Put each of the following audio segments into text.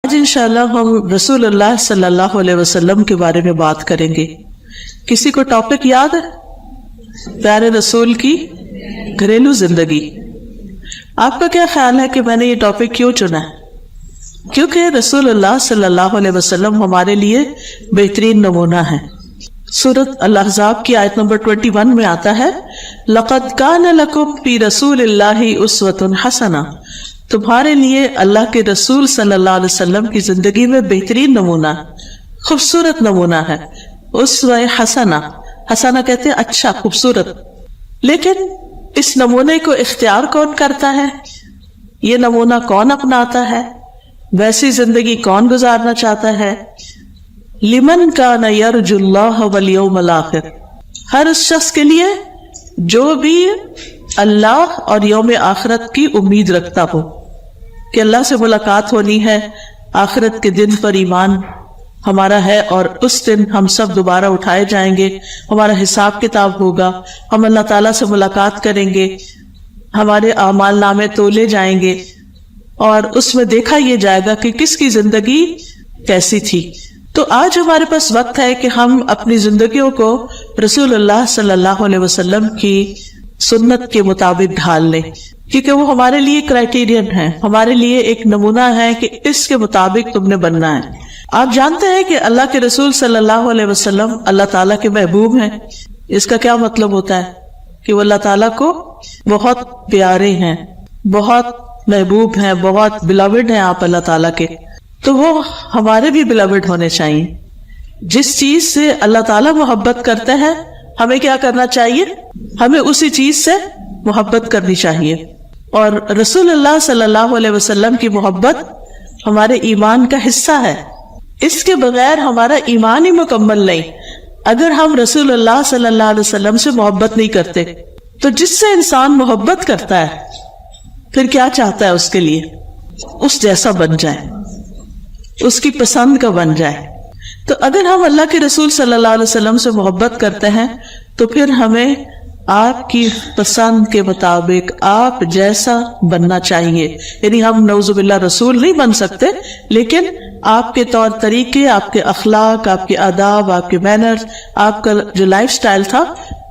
آج انشاءاللہ ہم رسول اللہ صلی اللہ علیہ وسلم کے بارے میں بات کریں گے. کسی کو ٹاپک یاد ہے؟ پیارے رسول کی گھریلو زندگی. آپ کا کیا خیال ہے کہ میں نے یہ ٹاپک کیوں چنا ہے؟ کیونکہ رسول اللہ صلی اللہ علیہ وسلم ہمارے لیے بہترین نمونہ ہے. سورۃ الاحزاب کی آیت نمبر 21 میں آتا ہے لَقَدْ كَانَ لَكُمْ فِي رَسُولِ اللَّهِ أُسْوَةٌ حَسَنَةٌ. تمہارے لیے اللہ کے رسول صلی اللہ علیہ وسلم کی زندگی میں بہترین نمونہ، خوبصورت نمونہ ہے. اسوہ حسنہ، حسنہ کہتے ہیں اچھا، خوبصورت. لیکن اس نمونے کو اختیار کون کرتا ہے؟ یہ نمونہ کون اپناتا ہے؟ ویسی زندگی کون گزارنا چاہتا ہے؟ لمن کان یرجو اللہ والیوم الآخر، ہر اس شخص کے لیے جو بھی اللہ اور یوم آخرت کی امید رکھتا ہو کہ اللہ سے ملاقات ہونی ہے، آخرت کے دن پر ایمان ہمارا ہے اور اس دن ہم سب دوبارہ اٹھائے جائیں گے، ہمارا حساب کتاب ہوگا، ہم اللہ تعالیٰ سے ملاقات کریں گے، ہمارے اعمال نامے تولے جائیں گے اور اس میں دیکھا یہ جائے گا کہ کس کی زندگی کیسی تھی. تو آج ہمارے پاس وقت ہے کہ ہم اپنی زندگیوں کو رسول اللہ صلی اللہ علیہ وسلم کی سنت کے مطابق ڈھال لیں، کیونکہ وہ ہمارے لیے کرائٹیرین ہے، ہمارے لیے ایک نمونہ ہے کہ اس کے مطابق تم نے بننا ہے. آپ جانتے ہیں کہ اللہ کے رسول صلی اللہ علیہ وسلم اللہ تعالیٰ کے محبوب ہیں. اس کا کیا مطلب ہوتا ہے؟ کہ وہ اللہ تعالیٰ کو بہت پیارے ہیں، بہت محبوب ہیں، بہت بلاوڈ ہیں آپ اللہ تعالیٰ کے. تو وہ ہمارے بھی بلاوڈ ہونے چاہیے. جس چیز سے اللہ تعالیٰ محبت کرتے ہیں ہمیں کیا کرنا چاہیے؟ ہمیں اسی چیز سے محبت کرنی چاہیے. اور رسول اللہ صلی اللہ علیہ وسلم کی محبت ہمارے ایمان کا حصہ ہے. اس کے بغیر ہمارا ایمان ہی مکمل نہیں. اگر ہم رسول اللہ صلی اللہ علیہ وسلم سے محبت نہیں کرتے تو جس سے انسان محبت کرتا ہے پھر کیا چاہتا ہے اس کے لیے؟ اس جیسا بن جائے، اس کی پسند کا بن جائے. تو اگر ہم اللہ کے رسول صلی اللہ علیہ وسلم سے محبت کرتے ہیں تو پھر ہمیں آپ کی پسند کے مطابق آپ جیسا بننا چاہیے. یعنی ہم نعوذ باللہ رسول نہیں بن سکتے، لیکن آپ کے طور طریقے، آپ کے اخلاق، آپ کے آداب، آپ کے مینرز، آپ کا جو لائف سٹائل تھا،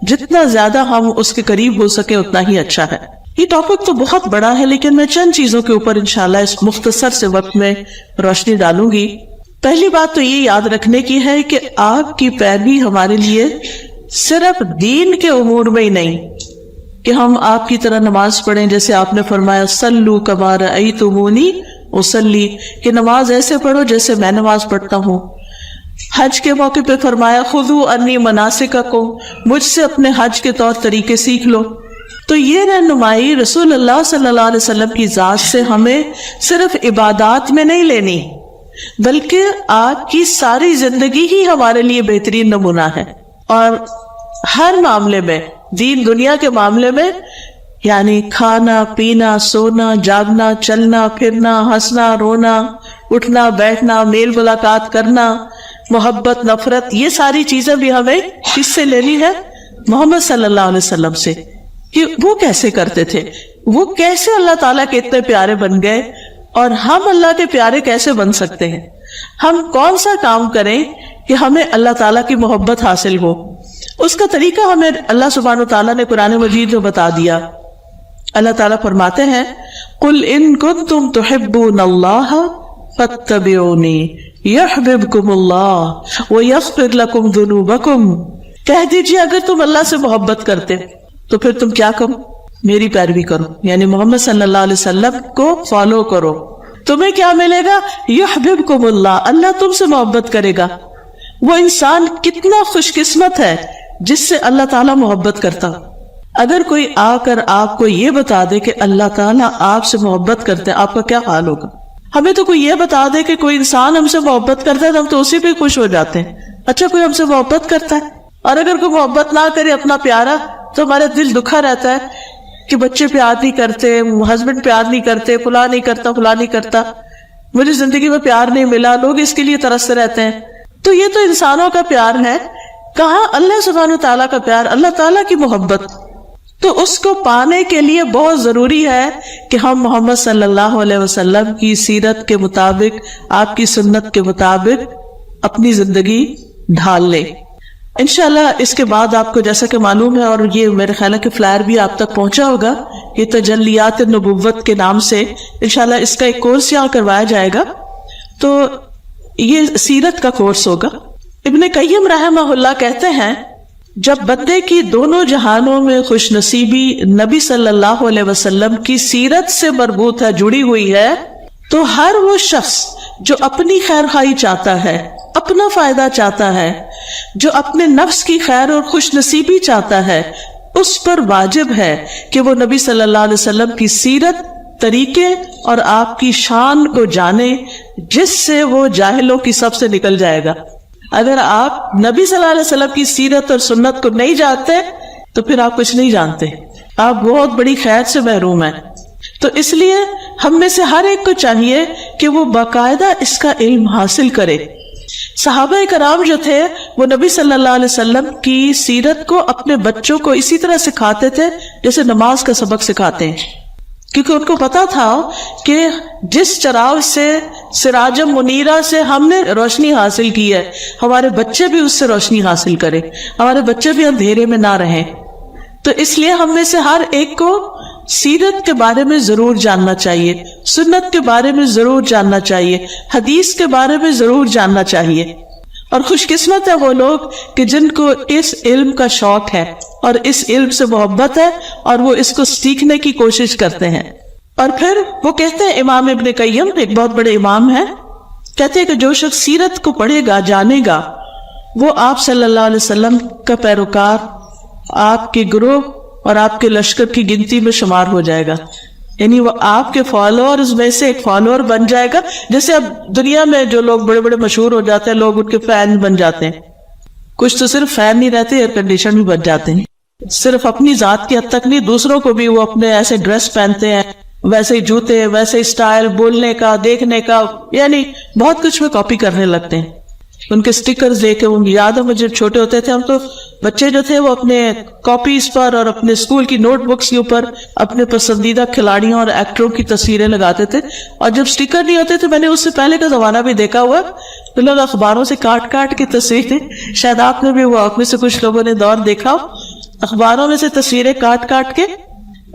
جتنا زیادہ ہم اس کے قریب ہو سکے اتنا ہی اچھا ہے. یہ ٹاپک تو بہت بڑا ہے لیکن میں چند چیزوں کے اوپر انشاءاللہ اس مختصر سے وقت میں روشنی ڈالوں گی. پہلی بات تو یہ یاد رکھنے کی ہے کہ آپ کی پیروی ہمارے لیے صرف دین کے امور میں ہی نہیں کہ ہم آپ کی طرح نماز پڑھیں جیسے آپ نے فرمایا صلو کما رأیتمونی اصلی، کہ نماز ایسے پڑھو جیسے میں نماز پڑھتا ہوں. حج کے موقع پہ فرمایا خذوا انی مناسککم، مجھ سے اپنے حج کے طور طریقے سیکھ لو. تو یہ رہنمائی رسول اللہ صلی اللہ علیہ وسلم کی ذات سے ہمیں صرف عبادات میں نہیں لینی بلکہ آپ کی ساری زندگی ہی ہمارے لیے بہترین نمونہ ہے. اور ہر معاملے میں، دین دنیا کے معاملے میں، یعنی کھانا پینا، سونا جاگنا، چلنا پھرنا، ہنسنا رونا، اٹھنا بیٹھنا، میل ملاقات کرنا، محبت نفرت، یہ ساری چیزیں بھی ہمیں کس سے لینی ہے؟ محمد صلی اللہ علیہ وسلم سے. کہ وہ کیسے کرتے تھے، وہ کیسے اللہ تعالیٰ کے اتنے پیارے بن گئے، اور ہم اللہ کے پیارے کیسے بن سکتے ہیں؟ ہم کون سا کام کریں کہ ہمیں اللہ تعالیٰ کی محبت حاصل ہو؟ اس کا طریقہ ہمیں اللہ سبحانہ وتعالیٰ نے قرآن مجید میں بتا دیا. اللہ تعالیٰ فرماتے ہیں قُلْ إِن كُنتُمْ تُحِبُّونَ اللَّهَ فَاتَّبِعُونِي يَحْبِبْكُمُ اللَّهُ وَيَغْفِرْ لَكُمْ ذُنُوبَكُمْ. کہہ دیجئے اگر تم اللہ سے محبت کرتے تو پھر تم کیا کرو؟ میری پیروی کرو، یعنی محمد صلی اللہ علیہ وسلم کو فالو کرو. تمہیں کیا ملے گا؟ یحببکم اللہ، اللہ تم سے محبت کرے گا. وہ انسان کتنا خوش قسمت ہے جس سے اللہ تعالیٰ محبت کرتا. اگر کوئی آ کر آپ کو یہ بتا دے کہ اللہ تعالیٰ آپ سے محبت کرتے ہیں، آپ کا کیا حال ہوگا؟ ہمیں تو کوئی یہ بتا دے کہ کوئی انسان ہم سے محبت کرتا ہے تو ہم تو اسی پہ خوش ہو جاتے ہیں. اچھا کوئی ہم سے محبت کرتا ہے، اور اگر کوئی محبت نہ کرے اپنا پیارا تو ہمارا دل دکھا رہتا ہے کہ بچے پیار نہیں کرتے، ہسبینڈ پیار نہیں کرتے، فلاں نہیں کرتا، فلاں نہیں کرتا، مجھے زندگی میں پیار نہیں ملا، لوگ اس کے لیے ترستے رہتے ہیں. تو یہ تو انسانوں کا پیار ہے. کہاں اللہ سبحانہ تعالیٰ کا پیار، اللہ تعالیٰ کی محبت. تو اس کو پانے کے لیے بہت ضروری ہے کہ ہم محمد صلی اللہ علیہ وسلم کی سیرت کے مطابق، آپ کی سنت کے مطابق اپنی زندگی ڈھال لیں. انشاءاللہ اس کے بعد آپ کو جیسا کہ معلوم ہے، اور یہ میرے خیال ہے کہ فلائر بھی آپ تک پہنچا ہوگا، یہ تجلیات نبوت کے نام سے انشاءاللہ اس کا ایک کورس یہاں کروایا جائے گا. تو یہ سیرت کا کورس ہوگا. ابن قیم رحمہ اللہ کہتے ہیں جب بندے کی دونوں جہانوں میں خوش نصیبی نبی صلی اللہ علیہ وسلم کی سیرت سے مربوط ہے، جڑی ہوئی ہے، تو ہر وہ شخص جو اپنی خیر خواہی چاہتا ہے، اپنا فائدہ چاہتا ہے، جو اپنے نفس کی خیر اور خوش نصیبی چاہتا ہے، اس پر واجب ہے کہ وہ نبی صلی اللہ علیہ وسلم کی سیرت، طریقے اور آپ کی شان کو جانے، جس سے وہ جاہلوں کی صف سے نکل جائے گا. اگر آپ نبی صلی اللہ علیہ وسلم کی سیرت اور سنت کو نہیں جانتے تو پھر آپ کچھ نہیں جانتے، آپ بہت بڑی خیر سے محروم ہیں. تو اس لیے ہم میں سے ہر ایک کو چاہیے کہ وہ باقاعدہ اس کا علم حاصل کرے. صحابہ کرام جو تھے وہ نبی صلی اللہ علیہ وسلم کی سیرت کو اپنے بچوں کو اسی طرح سکھاتے تھے جیسے نماز کا سبق سکھاتے ہیں، کیونکہ ان کو پتا تھا کہ جس چراغ سے، سراجم منیرہ سے ہم نے روشنی حاصل کی ہے، ہمارے بچے بھی اس سے روشنی حاصل کریں، ہمارے بچے بھی اندھیرے میں نہ رہیں. تو اس لیے ہم میں سے ہر ایک کو سیرت کے بارے میں ضرور جاننا چاہیے، سنت کے بارے میں ضرور جاننا چاہیے، حدیث کے بارے میں ضرور جاننا چاہیے. اور خوش قسمت ہے وہ لوگ کہ جن کو اس علم کا شوق ہے اور اس علم سے محبت ہے اور وہ اس کو سیکھنے کی کوشش کرتے ہیں. اور پھر وہ کہتے ہیں، امام ابن قیم ایک بہت بڑے امام ہیں، کہتے ہیں کہ جو شخص سیرت کو پڑھے گا، جانے گا، وہ آپ صلی اللہ علیہ وسلم کا پیروکار، آپ کے گروہ اور آپ کے لشکر کی گنتی میں شمار ہو جائے گا. یعنی وہ آپ کے فالوورز میں سے ایک فالوور بن جائے گا. جیسے اب دنیا میں جو لوگ بڑے بڑے مشہور ہو جاتے ہیں، لوگ ان کے فین بن جاتے ہیں. کچھ تو صرف فین نہیں رہتے، ایئر کنڈیشن بھی بن جاتے ہیں. صرف اپنی ذات کی حد تک نہیں، دوسروں کو بھی وہ اپنے ایسے ڈریس پہنتے ہیں، ویسے ہی جوتے، ویسے اسٹائل، بولنے کا، دیکھنے کا، یعنی بہت کچھ میں کاپی کرنے لگتے ہیں. ان کے سٹیکرز لے کے، یاد ہے مجھے چھوٹے ہوتے تھے ہم، تو بچے جو تھے وہ اپنے کاپیز پر اور اپنے اسکول کی نوٹ بکس کے اوپر اپنے پسندیدہ کھلاڑیوں اور ایکٹروں کی تصویریں لگاتے تھے. اور جب سٹیکر نہیں ہوتے تھے، میں نے اس سے پہلے کا زمانہ بھی دیکھا ہوا، تو لوگ اخباروں سے کاٹ کاٹ کے تصویریں، شاید آپ نے بھی وہ آپ میں سے کچھ لوگوں نے دور دیکھا ہو، اخباروں میں سے تصویریں کاٹ کاٹ کے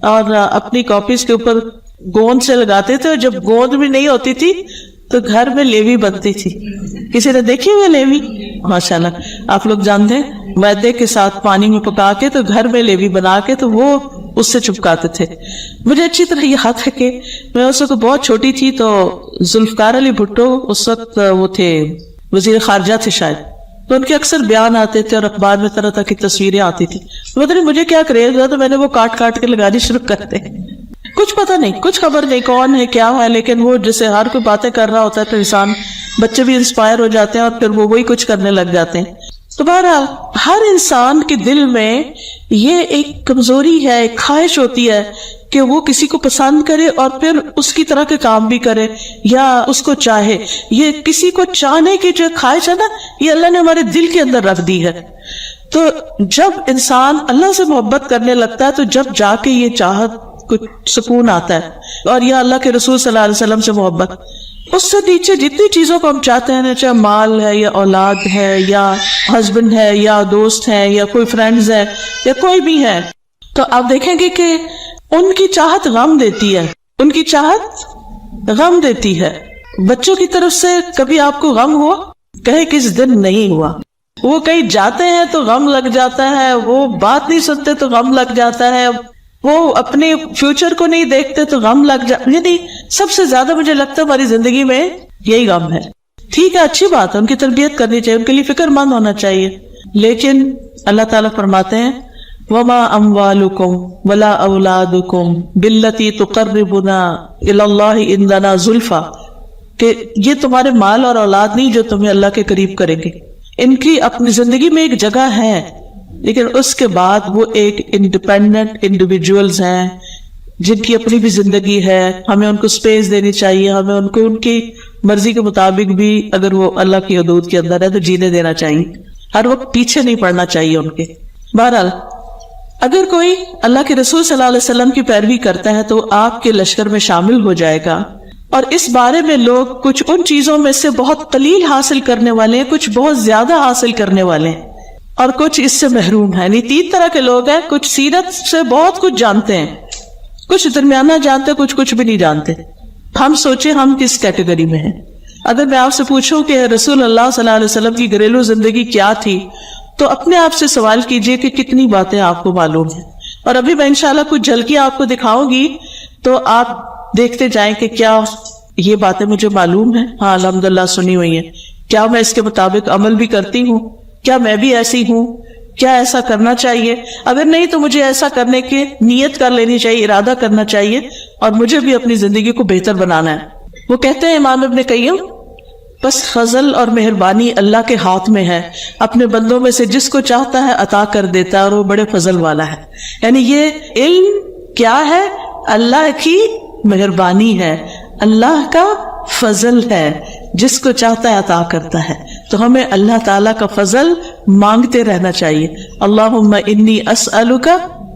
اور اپنی کاپیز کے اوپر گوند سے لگاتے تھے. اور جب گوند بھی نہیں ہوتی تھی تو گھر میں لیوی بنتی تھی. کسی نے دیکھی ہوئی لیوی؟ ماشاءاللہ آپ لوگ جانتے ہیں، میدے کے ساتھ پانی میں پکا کے تو گھر میں لیوی بنا کے تو وہ اس سے چپکاتے تھے. مجھے اچھی طرح یہ یاد ہے کہ میں اس وقت بہت چھوٹی تھی، تو ذوالفقار علی بھٹو اس وقت وہ تھے وزیر خارجہ تھے شاید، تو ان کے اکثر بیان آتے تھے اور اخبار میں طرح طرح کی تصویریں آتی تھی. مطلب مجھے کیا کریز ہوا تو میں نے وہ کاٹ کاٹ کے لگانی شروع کر دے. کچھ پتہ نہیں، کچھ خبر نہیں کون ہے کیا ہے، لیکن وہ جیسے ہر کوئی باتیں کر رہا ہوتا ہے تو انسان، بچے بھی انسپائر ہو جاتے ہیں اور پھر وہ وہی کچھ کرنے لگ جاتے ہیں. تو بہرحال ہر انسان کے دل میں یہ ایک کمزوری ہے، ایک خواہش ہوتی ہے کہ وہ کسی کو پسند کرے اور پھر اس کی طرح کے کام بھی کرے یا اس کو چاہے. یہ کسی کو چاہنے کی جو خواہش ہے نا، یہ اللہ نے ہمارے دل کے اندر رکھ دی ہے. تو جب انسان اللہ سے محبت کرنے لگتا ہے تو جب جا کے یہ چاہت کچھ سکون آتا ہے. اور یہ اللہ کے رسول صلی اللہ علیہ وسلم سے محبت، اس سے نیچے جتنی چیزوں کو ہم چاہتے ہیں، چاہے مال ہے یا اولاد ہے یا ہسبینڈ ہے یا دوست ہے یا کوئی فرینڈز ہے یا کوئی بھی ہے، تو آپ دیکھیں گے کہ ان کی چاہت غم دیتی ہے، ان کی چاہت غم دیتی ہے. بچوں کی طرف سے کبھی آپ کو غم ہوا؟ کہیں کس دن نہیں ہوا. وہ کہیں جاتے ہیں تو غم لگ جاتا ہے، وہ بات نہیں سنتے تو غم لگ جاتا ہے، وہ اپنے فیوچر کو نہیں دیکھتے تو غم لگ جاتا. یعنی سب سے زیادہ مجھے لگتا ہے ہماری زندگی میں یہی غم ہے. ٹھیک ہے، اچھی بات ہے، ان کی تربیت کرنی چاہیے، ان کے لیے فکر مند ہونا چاہیے، لیکن اللہ تعالیٰ فرماتے ہیں وَمَا أَمْوَالُكُمْ وَلَا أَوْلَادُكُمْ بِالَّتِي تُقَرِّبُنَا إِلَى اللَّهِ عِنْدَنَا زُلْفَىٰ، کہ یہ تمہارے مال اور اولاد نہیں جو تمہیں اللہ کے قریب کریں گے. ان کی اپنی زندگی میں ایک جگہ ہے، لیکن اس کے بعد وہ ایک انڈیپینڈنٹ انڈیویجولز ہیں جن کی اپنی بھی زندگی ہے. ہمیں ان کو سپیس دینی چاہیے، ہمیں ان کو ان کی مرضی کے مطابق بھی اگر وہ اللہ کی حدود کے اندر ہے تو جینے دینا چاہیے. ہر وقت پیچھے نہیں پڑنا چاہیے ان کے. بہرحال اگر کوئی اللہ کے رسول صلی اللہ علیہ وسلم کی پیروی کرتا ہے تو وہ آپ کے لشکر میں شامل ہو جائے گا، اور اس بارے میں لوگ کچھ ان چیزوں میں سے بہت قلیل حاصل کرنے والے ہیں، کچھ بہت زیادہ حاصل کرنے والے ہیں، اور کچھ اس سے محروم ہیں۔ یعنی 3 طرح کے لوگ ہیں، کچھ سیرت سے بہت کچھ جانتے ہیں، کچھ درمیانہ جانتے ہیں، کچھ بھی نہیں جانتے۔ ہم سوچیں ہم کس کیٹیگری میں ہیں۔ اگر میں آپ سے پوچھوں کہ رسول اللہ صلی اللہ علیہ وسلم کی گھریلو زندگی کیا تھی، تو اپنے آپ سے سوال کیجئے کہ کتنی باتیں آپ کو معلوم ہیں۔ اور ابھی میں انشاءاللہ کچھ جھلکیاں آپ کو دکھاؤں گی، تو آپ دیکھتے جائیں کہ کیا یہ باتیں مجھے معلوم ہیں، ہاں الحمدللہ سنی ہوئی ہیں، کیا میں اس کے مطابق عمل بھی کرتی ہوں، کیا میں بھی ایسی ہوں، کیا ایسا کرنا چاہیے، اگر نہیں تو مجھے ایسا کرنے کی نیت کر لینی چاہیے، ارادہ کرنا چاہیے، اور مجھے بھی اپنی زندگی کو بہتر بنانا ہے۔ وہ کہتے ہیں امام ابن قیم، بس فضل اور مہربانی اللہ کے ہاتھ میں ہے، اپنے بندوں میں سے جس کو چاہتا ہے عطا کر دیتا ہے، اور وہ بڑے فضل والا ہے۔ یعنی یہ علم کیا ہے؟ اللہ کی مہربانی ہے، اللہ کا فضل ہے، جس کو چاہتا ہے عطا کرتا ہے۔ تو ہمیں اللہ تعالیٰ کا فضل مانگتے رہنا چاہیے۔ اللہم انی اسألک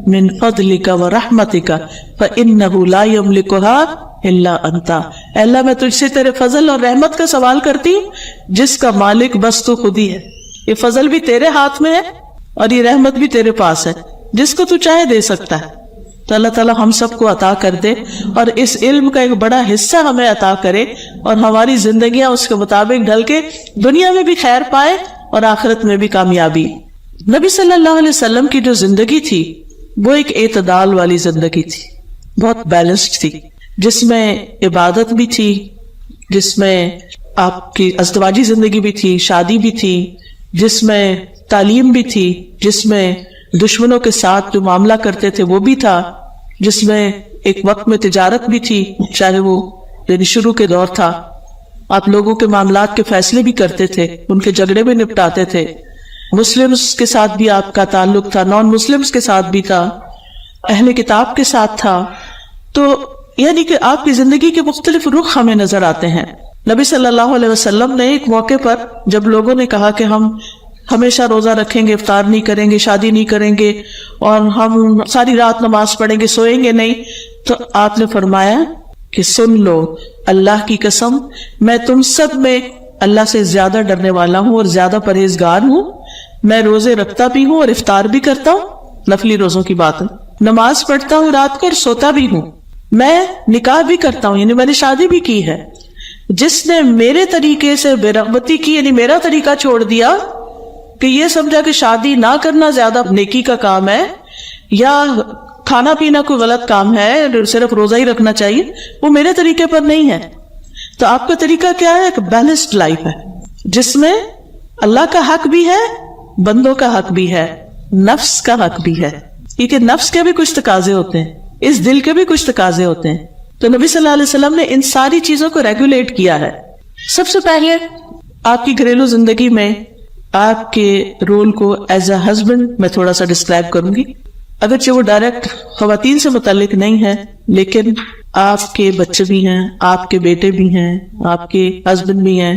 من فضلک ورحمتک فإنہ لا یملکھا الا انت۔ اے اللہ میں تجھ سے تیرے فضل اور رحمت کا سوال کرتی ہوں، جس کا مالک بس تو خود ہی ہے۔ یہ فضل بھی تیرے ہاتھ میں ہے، اور یہ رحمت بھی تیرے پاس ہے، جس کو تو چاہے دے سکتا ہے۔ تو اللہ تعالیٰ ہم سب کو عطا کر دے، اور اس علم کا ایک بڑا حصہ ہمیں عطا کرے، اور ہماری زندگیاں اس کے مطابق ڈھل کے دنیا میں بھی خیر پائے اور آخرت میں بھی کامیابی۔ نبی صلی اللہ علیہ وسلم کی جو زندگی تھی وہ ایک اعتدال والی زندگی تھی، بہت بیلنسڈ تھی، جس میں عبادت بھی تھی، جس میں آپ کی ازدواجی زندگی بھی تھی، شادی بھی تھی، جس میں تعلیم بھی تھی، جس میں دشمنوں کے ساتھ جو معاملہ کرتے تھے وہ بھی تھا، جس میں ایک وقت میں تجارت بھی تھی، چاہے وہ یعنی شروع کے دور تھا، آپ لوگوں کے معاملات کے فیصلے بھی کرتے تھے، ان کے جھگڑے بھی نپٹاتے تھے، مسلمز کے ساتھ بھی آپ کا تعلق تھا، نان مسلمز کے ساتھ بھی تھا، اہل کتاب کے ساتھ تھا۔ تو یعنی کہ آپ کی زندگی کے مختلف رخ ہمیں نظر آتے ہیں۔ نبی صلی اللہ علیہ وسلم نے ایک موقع پر جب لوگوں نے کہا کہ ہم ہمیشہ روزہ رکھیں گے، افطار نہیں کریں گے، شادی نہیں کریں گے، اور ہم ساری رات نماز پڑھیں گے، سوئیں گے نہیں، تو آپ نے فرمایا کہ سن لو، اللہ کی قسم میں تم سب میں اللہ سے زیادہ ڈرنے والا ہوں اور زیادہ پرہیزگار ہوں۔ میں روزے رکھتا بھی ہوں اور افطار بھی کرتا ہوں، نفلی روزوں کی بات ہے، نماز پڑھتا ہوں رات کو اور سوتا بھی ہوں، میں نکاح بھی کرتا ہوں، یعنی میں نے شادی بھی کی ہے۔ جس نے میرے طریقے سے بے رغبتی کی، یعنی میرا طریقہ چھوڑ دیا کہ یہ سمجھا کہ شادی نہ کرنا زیادہ نیکی کا کام ہے، یا کھانا پینا کوئی غلط کام ہے، صرف روزہ ہی رکھنا چاہیے، وہ میرے طریقے پر نہیں ہے۔ تو آپ کا طریقہ کیا ہے؟ ایک بیلنسڈ لائف ہے، جس میں اللہ کا حق بھی ہے، بندوں کا حق بھی ہے، نفس کا حق بھی ہے، کیونکہ نفس کے بھی کچھ تقاضے ہوتے ہیں، اس دل کے بھی کچھ تقاضے ہوتے ہیں۔ تو نبی صلی اللہ علیہ وسلم نے ان ساری چیزوں کو ریگولیٹ کیا ہے۔ سب سے پہلے آپ کی گھریلو زندگی میں آپ کے رول کو ایز اے ہسبینڈ میں تھوڑا سا ڈسکرائب کروں گی، اگرچہ وہ ڈائریکٹ خواتین سے متعلق نہیں ہے، لیکن آپ کے بچے بھی ہیں، آپ کے بیٹے بھی ہیں، آپ کے ہسبینڈ بھی ہیں،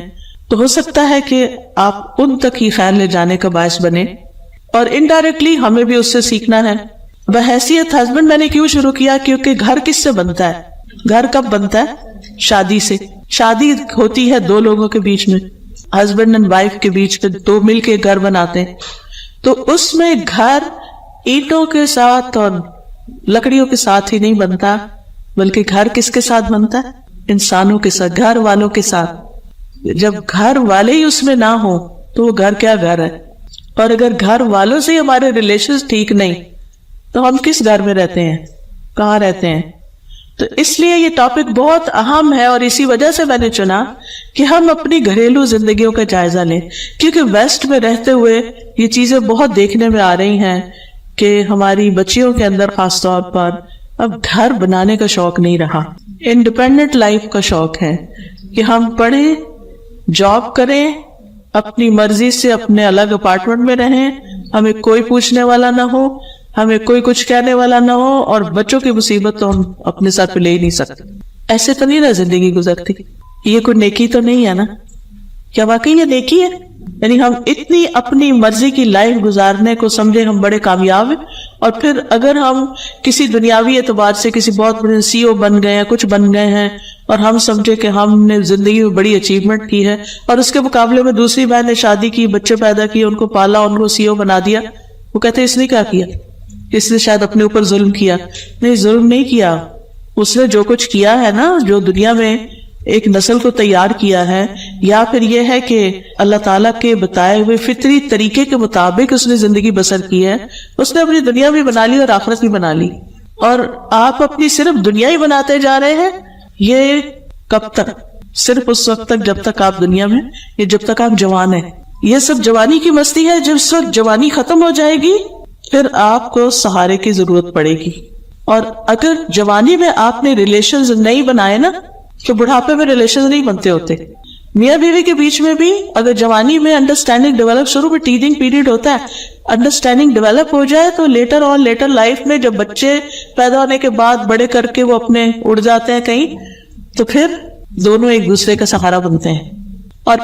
تو ہو سکتا ہے کہ آپ ان تک ہی خیر لے جانے کا باعث بنے، اور انڈائریکٹلی ہمیں بھی اس سے سیکھنا ہے۔ بحیثیت ہسبینڈ میں نے کیوں شروع کیا؟ کیونکہ گھر کس سے بنتا ہے؟ گھر کب بنتا ہے؟ شادی سے۔ شادی ہوتی ہے دو لوگوں کے بیچ میں، ہسبینڈ اینڈ وائف کے بیچ میں، دو مل کے گھر بناتے ہیں۔ تو اس میں گھر اینٹوں کے ساتھ اور لکڑیوں کے ساتھ ہی نہیں بنتا، بلکہ گھر کس کے ساتھ بنتا ہے؟ انسانوں کے ساتھ، گھر والوں کے ساتھ۔ جب گھر والے ہی اس میں نہ ہو تو وہ گھر کیا گھر ہے؟ اور اگر گھر والوں سے ہمارے ریلیشنز ٹھیک نہیں تو ہم کس گھر میں رہتے ہیں، کہاں رہتے ہیں؟ تو اس لیے یہ ٹاپک بہت اہم ہے، اور اسی وجہ سے میں نے چنا کہ ہم اپنی گھریلو زندگیوں کا جائزہ لیں، کیونکہ ویسٹ میں رہتے ہوئے یہ چیزیں بہت دیکھنے میں آ رہی ہیں کہ ہماری بچیوں کے اندر خاص طور پر اب گھر بنانے کا شوق نہیں رہا، انڈیپینڈنٹ لائف کا شوق ہے کہ ہم پڑھیں، جاب کریں، اپنی مرضی سے اپنے الگ اپارٹمنٹ میں رہیں، ہمیں کوئی پوچھنے والا نہ ہو، ہمیں کوئی کچھ کہنے والا نہ ہو، اور بچوں کی مصیبت تو ہم اپنے ساتھ پہ لے ہی نہیں سکتے۔ ایسے تو نہیں نا زندگی گزرتی، یہ کوئی نیکی تو نہیں ہے نا؟ کیا واقعی یہ نیکی ہے؟ یعنی ہم اتنی اپنی مرضی کی لائف گزارنے کو سمجھے ہم بڑے کامیاب ہیں، اور پھر اگر ہم کسی دنیاوی اعتبار سے کسی بہت بڑے سی او بن گئے ہیں، کچھ بن گئے ہیں، اور ہم سمجھے کہ ہم نے زندگی میں بڑی اچیومنٹ کی ہے، اور اس کے مقابلے میں دوسری بہن نے شادی کی، بچے پیدا کیے، ان کو پالا، ان کو سی او بنا دیا، وہ کہتے ہیں اس نے کیا کیا؟ اس نے شاید اپنے اوپر ظلم کیا۔ نہیں، ظلم نہیں کیا، اس نے جو کچھ کیا ہے نا، جو دنیا میں ایک نسل کو تیار کیا ہے، یا پھر یہ ہے کہ اللہ تعالیٰ کے بتائے ہوئے فطری طریقے کے مطابق اس نے زندگی بسر کی ہے، اس نے اپنی دنیا بھی بنا لی اور آخرت بھی بنا لی۔ اور آپ اپنی صرف دنیا ہی بناتے جا رہے ہیں، یہ کب تک؟ صرف اس وقت تک جب تک آپ دنیا میں، یہ جب تک آپ جوان ہیں۔ یہ سب جوانی کی مستی ہے، جب اس وقت جوانی ختم ہو جائے گی پھر آپ کو سہارے کی ضرورت پڑے گی۔ اور اگر جوانی میں آپ نے ریلیشنز نہیں بنائے نا، تو بڑھاپے میں ریلیشنز نہیں بنتے ہوتے۔ میاں بیوی کے بیچ میں بھی اگر جوانی میں انڈرسٹینڈنگ ڈیولپ، شروع میں ٹیدنگ پیریڈ ہوتا ہے، انڈرسٹینڈنگ ڈیولپ ہو جائے تو لیٹر لائف میں جب بچے پیدا ہونے کے بعد بڑے کر کے وہ اپنے اڑ جاتے ہیں کہیں، تو پھر دونوں ایک دوسرے کا سہارا بنتے ہیں، اور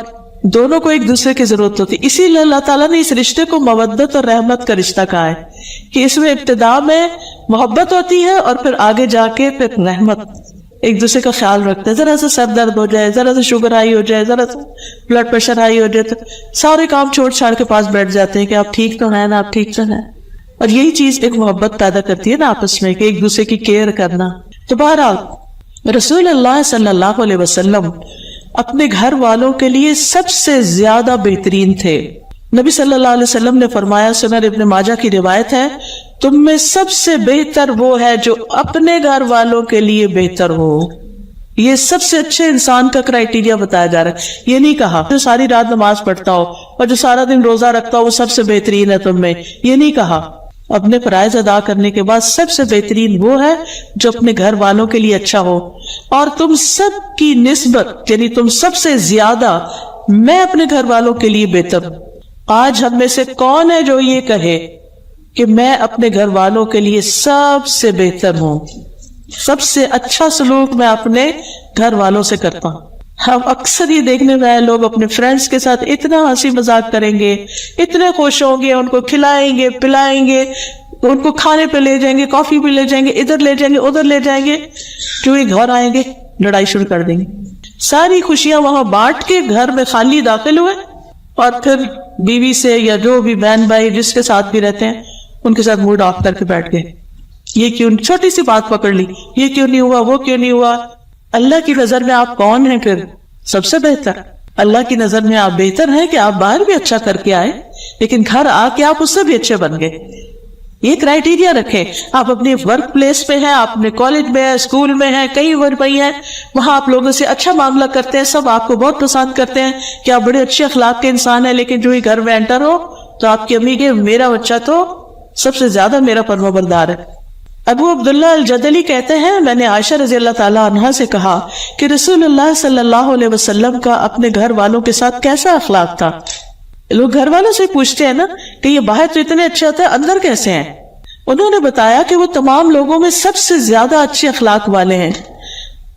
دونوں کو ایک دوسرے کی ضرورت ہوتی ہے۔ اسی لیے اللہ تعالیٰ نے اس رشتے کو مودت اور رحمت کا رشتہ کہا ہے، کہ اس میں ابتدا میں محبت ہوتی ہے اور پھر آگے جا کے پھر رحمت، ایک دوسرے کا خیال رکھتے ہیں۔ ذرا سا سر درد ہو جائے، ذرا سا شوگر ہائی ہو جائے، ذرا سا بلڈ پریشر ہائی ہو جائے تو سارے کام چھوڑ چھاڑ کے پاس بیٹھ جاتے ہیں کہ آپ ٹھیک تو ہیں نا، آپ ٹھیک تو ہیں۔ اور یہی چیز ایک محبت پیدا کرتی ہے نا آپس میں، کہ ایک دوسرے کی کیئر کرنا۔ تو بہرحال رسول اللہ صلی اللہ علیہ وسلم اپنے گھر والوں کے لیے سب سے زیادہ بہترین تھے۔ نبی صلی اللہ علیہ وسلم نے فرمایا، سنن ابن ماجہ کی روایت ہے، تم میں سب سے بہتر وہ ہے جو اپنے گھر والوں کے لیے بہتر ہو۔ یہ سب سے اچھے انسان کا کرائیٹیریا بتایا جا رہا ہے۔ یہ نہیں کہا جو ساری رات نماز پڑھتا ہو اور جو سارا دن روزہ رکھتا ہو وہ سب سے بہترین ہے تم میں، یہ نہیں کہا۔ اپنے فرائض ادا کرنے کے بعد سب سے بہترین وہ ہے جو اپنے گھر والوں کے لیے اچھا ہو، اور تم سب کی نسبت، یعنی تم سب سے زیادہ میں اپنے گھر والوں کے لیے بہتر ہوں۔ آج ہم میں سے کون ہے جو یہ کہے کہ میں اپنے گھر والوں کے لیے سب سے بہتر ہوں، سب سے اچھا سلوک میں اپنے گھر والوں سے کرتا ہوں؟ ہم اکثر یہ دیکھنے میں آئے، لوگ اپنے فرینڈز کے ساتھ اتنا ہنسی مذاق کریں گے، اتنے خوش ہوں گے، ان کو کھلائیں گے، پلائیں گے، ان کو کھانے پہ لے جائیں گے، کافی پہ لے جائیں گے، ادھر لے جائیں گے، ادھر لے جائیں گے، جو ہی گھر آئیں گے لڑائی شروع کر دیں گے۔ ساری خوشیاں وہاں بانٹ کے گھر میں خالی داخل ہوئے، اور پھر بیوی سے یا جو بھی بہن بھائی جس کے ساتھ بھی رہتے ہیں ان کے ساتھ موڈ آف کر کے بیٹھ گئے۔ یہ کیوں؟ چھوٹی سی بات پکڑ لی، یہ کیوں نہیں ہوا، وہ کیوں نہیں ہوا۔ اللہ کی نظر میں آپ کون ہیں پھر؟ سب سے بہتر۔ اللہ کی نظر میں آپ بہتر ہیں کہ آپ باہر بھی اچھا کر کے آئے، لیکن گھر آ کے آپ اس سے بھی اچھے بن گئے۔ یہ کرائیٹیریا رکھیں۔ آپ اپنے ورک پلیس پہ ہیں، آپ اپنے کالج میں ہیں، اسکول میں ہیں، کہیں ورک پہ ہیں، وہاں آپ لوگوں سے اچھا معاملہ کرتے ہیں، سب آپ کو بہت پسند کرتے ہیں کہ آپ بڑے اچھے اخلاق کے انسان ہیں، لیکن جو ہی گھر میں انٹر ہو تو آپ کی امی کے میرا بچہ تو سب سے زیادہ میرا فرما بردار ہے۔ ابو عبداللہ الجدلی کہتے ہیں، میں نے عائشہ رضی اللہ تعالی عنہا سے کہا کہ رسول اللہ صلی اللہ علیہ وسلم کا اپنے گھر والوں کے ساتھ کیسا اخلاق تھا؟ لوگ گھر والوں سے پوچھتے ہیں نا کہ یہ باہر تو اتنے اچھے ہوتے ہیں، اندر کیسے ہیں؟ انہوں نے بتایا کہ وہ تمام لوگوں میں سب سے زیادہ اچھے اخلاق والے ہیں۔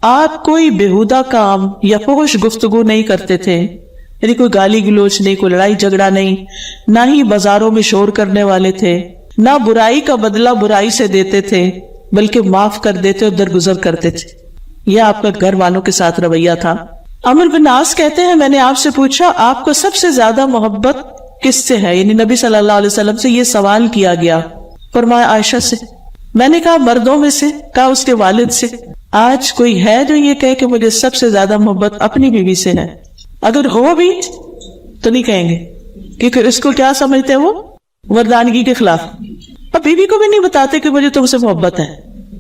آپ کوئی بےہودہ کام یا فحش گفتگو نہیں کرتے تھے، یعنی کوئی گالی گلوچ نہیں، کوئی لڑائی جھگڑا نہیں، نہ ہی بازاروں میں شور کرنے والے تھے، نہ برائی کا بدلہ برائی سے دیتے تھے، بلکہ معاف کر دیتے اور درگزر کرتے تھے۔ یہ آپ کا گھر والوں کے ساتھ رویہ تھا۔ عمرو بن عاص کہتے ہیں، میں نے آپ سے پوچھا آپ کو سب سے زیادہ محبت کس سے ہے؟ یعنی نبی صلی اللہ علیہ وسلم سے یہ سوال کیا گیا۔ فرمایا عائشہ سے۔ میں نے کہا مردوں میں سے؟ کہا اس کے والد سے۔ آج کوئی ہے جو یہ کہے کہ مجھے سب سے زیادہ محبت اپنی بیوی سے ہے؟ اگر ہو بھی تو نہیں کہیں گے، کیونکہ اس کو کیا سمجھتے ہیں وہ؟ مردانگی کے خلاف۔ اب بیوی کو بھی نہیں بتاتے کہ مجھے تم سے محبت ہے،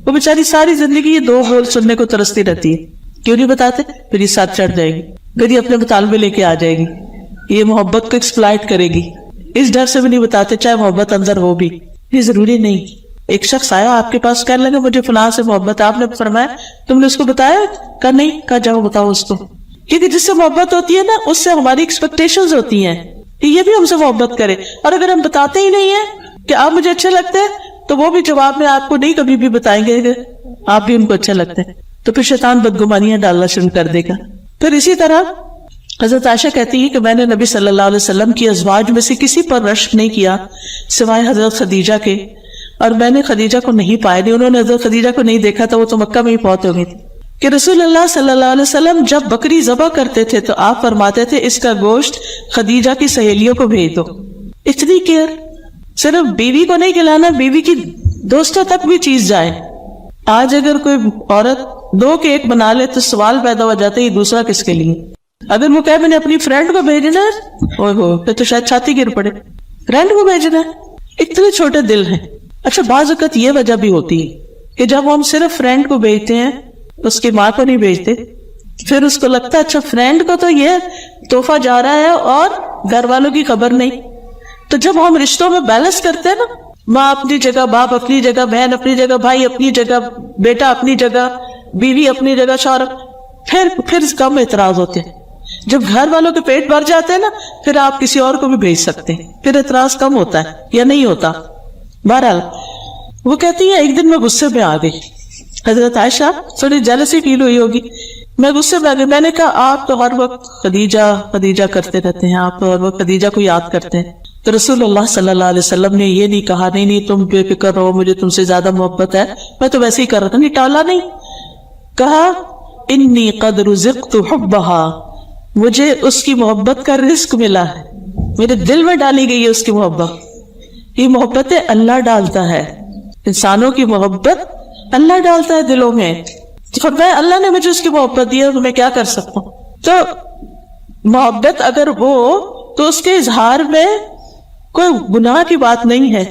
وہ بیچاری ساری زندگی یہ دو بول سننے کو ترستی رہتی ہے۔ کیوں نہیں بتاتے؟ پھر یہ ساتھ چڑھ جائے گی، پھر یہ اپنے مطالبے لے کے آ جائے گی، یہ محبت کو ایکسپلائٹ کرے گی۔ اس ڈر سے بھی نہیں بتاتے چاہے محبت اندر ہو بھی۔ یہ ضروری نہیں ایک شخص آیا آپ کے پاس کہنے لگا مجھے فلاں سے محبت ہے، آپ نے فرمایا تم نے اس کو بتایا؟ کہا نہیں۔ کہا جاؤ بتاؤ اس کو، کیونکہ جس سے محبت ہوتی ہے نا اس سے ہماری ایکسپیکٹیشنز ہوتی ہیں کہ یہ بھی ہم سے محبت کرے، اور اگر ہم بتاتے ہی نہیں ہیں کہ آپ مجھے اچھے لگتے ہیں تو وہ بھی جواب میں آپ کو نہیں کبھی بھی بتائیں گے کہ آپ بھی ان کو اچھا لگتے ہیں، تو پھر شیطان بدگمانیاں ڈالنا شروع کر دے گا۔ پھر اسی طرح حضرت عائشہ کہتی ہے کہ میں نے نبی صلی اللہ علیہ وسلم کی ازواج میں سے کسی پر رشک نہیں کیا سوائے حضرت خدیجہ کے، اور میں نے خدیجہ کو نہیں پایا، نہیں انہوں نے حضرت خدیجہ کو نہیں دیکھا تھا، وہ تو مکہ میں ہی فوت ہو گئی تھی، کہ رسول اللہ صلی اللہ علیہ وسلم جب بکری ذبح کرتے تھے تو آپ فرماتے تھے اس کا گوشت خدیجہ کی سہیلیوں کو بھیج دو. اتنی کیئر، صرف بیوی کو نہیں کھلانا، بیوی کی دوستوں تک بھی چیز جائے. آج اگر کوئی عورت 2 کے 1 بنا لے تو سوال پیدا ہو جاتا ہے یہ دوسرا کس کے لیے. اگر وہ کہے میں نے اپنی فرینڈ کو بھیجنا ہے، پھر تو شاید چھاتی گر پڑے. فرینڈ کو بھیجنا ہے، اتنے چھوٹے دل ہیں. اچھا بعض اوقات یہ وجہ بھی ہوتی ہے کہ جب ہم صرف فرینڈ کو بھیجتے ہیں اس کی ماں کو نہیں بھیجتے، پھر اس کو لگتا ہے اچھا فرینڈ کو تو یہ تحفہ جا رہا ہے اور گھر والوں کی خبر نہیں. تو جب ہم رشتوں میں بیلنس کرتے ہیں نا، ماں اپنی جگہ، باپ اپنی جگہ، بہن اپنی جگہ، بھائی اپنی جگہ، بیٹا اپنی جگہ، بیوی اپنی جگہ، شوہر، پھر کم اعتراض ہوتے ہیں. جب گھر والوں کے پیٹ بھر جاتے ہیں نا، پھر آپ کسی اور کو بھی بھیج سکتے ہیں، پھر اعتراض کم ہوتا ہے یا نہیں ہوتا. بہرحال وہ کہتی ہے ایک دن میں غصے میں آ گئی. حضرت عائشہ تھوڑی جیلسی فیل ہوئی ہوگی. میں غصے میں آ گئی. میں نے کہا آپ تو ہر وقت خدیجہ کرتے رہتے ہیں، آپ تو ہر وقت خدیجہ کو یاد کرتے ہیں. تو رسول اللہ صلی اللہ علیہ وسلم نے یہ نہیں کہا نہیں تم بے فکر رہو، مجھے تم سے زیادہ محبت ہے، میں تو ویسے ہی کر رہا تھا. نہیں ٹالا، نہیں کہا انی قد رزقت حبها، مجھے اس کی محبت کا رزق ملا ہے، میرے دل میں ڈالی گئی ہے اس کی محبت. یہ محبت اللہ ڈالتا ہے، انسانوں کی محبت اللہ ڈالتا ہے دلوں میں. فرمایا اللہ نے مجھے اس کی محبت دی ہے تو میں کیا کر سکتا ہوں. تو محبت اگر ہو تو اس کے اظہار میں کوئی گناہ کی بات نہیں ہے.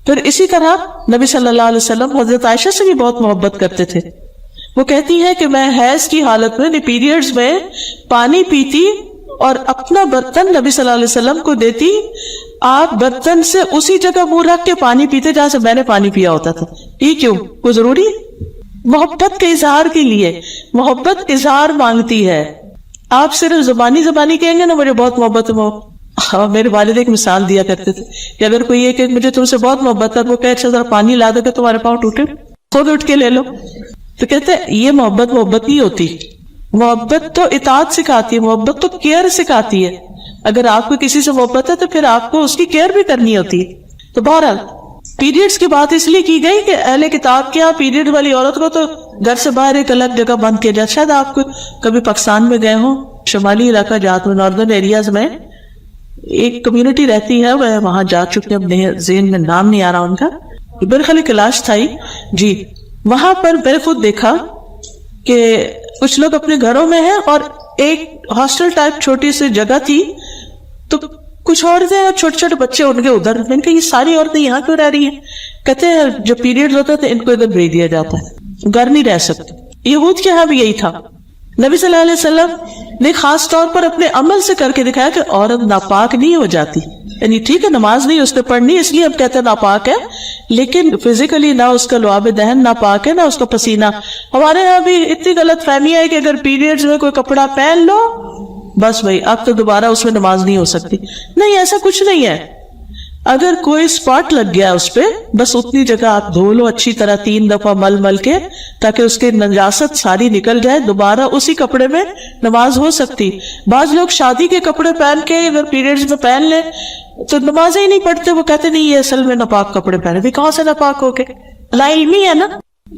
پھر اسی طرح نبی صلی اللہ علیہ وسلم حضرت عائشہ سے بھی بہت محبت کرتے تھے. وہ کہتی ہے کہ میں حیض کی حالت میں پیریڈز میں پانی پیتی اور اپنا برتن نبی صلی اللہ علیہ وسلم کو دیتی، آپ برتن سے اسی جگہ منہ رکھ کے پانی پیتے جہاں سے میں نے پانی پیا ہوتا تھا. یہ کیوں؟ کوئی ضروری؟ محبت کے اظہار کے لیے. محبت اظہار مانگتی ہے. آپ صرف زبانی کہیں گے نا مجھے بہت محبت ہے. میرے والد ایک مثال دیا کرتے تھے کہ اگر کوئی یہ کہ مجھے تم سے بہت محبت ہے، وہ کہ اچھا ذرا پانی لا دو کہ تمہارے پاؤں ٹوٹے، خود اٹھ کے لے لو. تو کہتے ہیں یہ محبت نہیں ہوتی. محبت تو اطاعت سکھاتی ہے، محبت تو کیئر سکھاتی ہے. اگر آپ کو کسی سے محبت ہے تو پھر آپ کو اس کی کیئر بھی کرنی ہوتی ہے. تو بہرحال پیریڈز کی بات اس لیے کی گئی کہ اہل کتاب کے یہاں پیریڈ والی عورت کو تو گھر سے باہر ایک الگ جگہ بند کیا جائے. شاید آپ کو کبھی پاکستان میں گئے ہوں، شمالی علاقہ جات میں، ناردرن ایریاز میں ایک کمیونٹی رہتی ہے، وہ وہاں جا چکے، اپنے ذہن میں نام نہیں آ رہا ان کا، برخلی کلاش تھائی جی. وہاں پر میں نے خود دیکھا کہ کچھ لوگ اپنے گھروں میں ہیں اور ایک ہاسٹل ٹائپ چھوٹی سی جگہ تھی، تو کچھ عورتیں اور چھوٹے چھوٹے بچے ان کے ادھر. میں نے کہا یہ ساری عورتیں یہاں کیوں رہ رہی ہیں؟ کہتے ہیں جب پیریڈ ہوتا ہے تو ان کو ادھر بھیج دیا جاتا ہے، گھر نہیں رہ سکتے. یہود کے یہاں بھی یہی تھا. نبی صلی اللہ علیہ وسلم نے خاص طور پر اپنے عمل سے کر کے دکھایا کہ عورت ناپاک نہیں ہو جاتی. یعنی ٹھیک ہے نماز نہیں اس نے پڑھنی اس لیے ہم کہتے ہیں ناپاک ہے، لیکن فزیکلی نہ اس کا لعاب دہن ناپاک ہے، نہ اس کا پسینہ. ہمارے یہاں بھی اتنی غلط فہمی ہے کہ اگر پیریڈز میں کوئی کپڑا پہن لو بس بھائی اب تو دوبارہ اس میں نماز نہیں ہو سکتی. نہیں، ایسا کچھ نہیں ہے. اگر کوئی اسپاٹ لگ گیا اس پہ بس اتنی جگہ آپ دھو لو اچھی طرح 3 دفعہ مل کے، تاکہ اس کی نجاست ساری نکل جائے، دوبارہ اسی کپڑے میں نماز ہو سکتی. بعض لوگ شادی کے کپڑے پہن کے اگر پیریڈز میں پہن لیں تو نمازیں ہی نہیں پڑھتے. وہ کہتے نہیں یہ اصل میں ناپاک کپڑے پہنے. بھی کہاں سے ناپاک ہو کے؟ لا علمی ہے نا،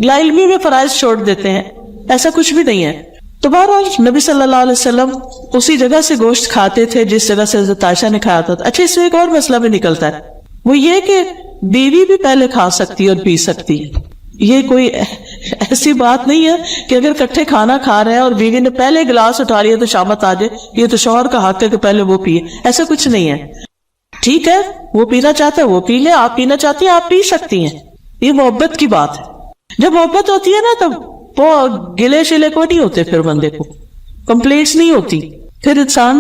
لا علمی میں فرائض چھوڑ دیتے ہیں. ایسا کچھ بھی نہیں ہے. تو بہرحال نبی صلی اللہ علیہ وسلم اسی جگہ سے گوشت کھاتے تھے جس جگہ سے حضرت عائشہ نے کھایا تھا. اچھا اس میں ایک اور مسئلہ بھی نکلتا ہے، وہ یہ کہ بیوی بھی پہلے کھا سکتی ہے اور پی سکتی ہے. یہ کوئی ایسی بات نہیں ہے کہ اگر کٹھے کھانا کھا رہے ہیں اور بیوی نے پہلے گلاس اٹھا لیا تو شامت آ جائے یہ تو شوہر کا حق ہے کہ پہلے وہ پیے. ایسا کچھ نہیں ہے. ٹھیک ہے وہ پینا چاہتا ہے وہ پی لے، آپ پینا چاہتی ہیں آپ پی سکتی ہیں. یہ محبت کی بات ہے. جب محبت ہوتی ہے نا تب وہ گلے شلے کو نہیں ہوتے، پھر بندے کو کمپلینٹس نہیں ہوتی، پھر انسان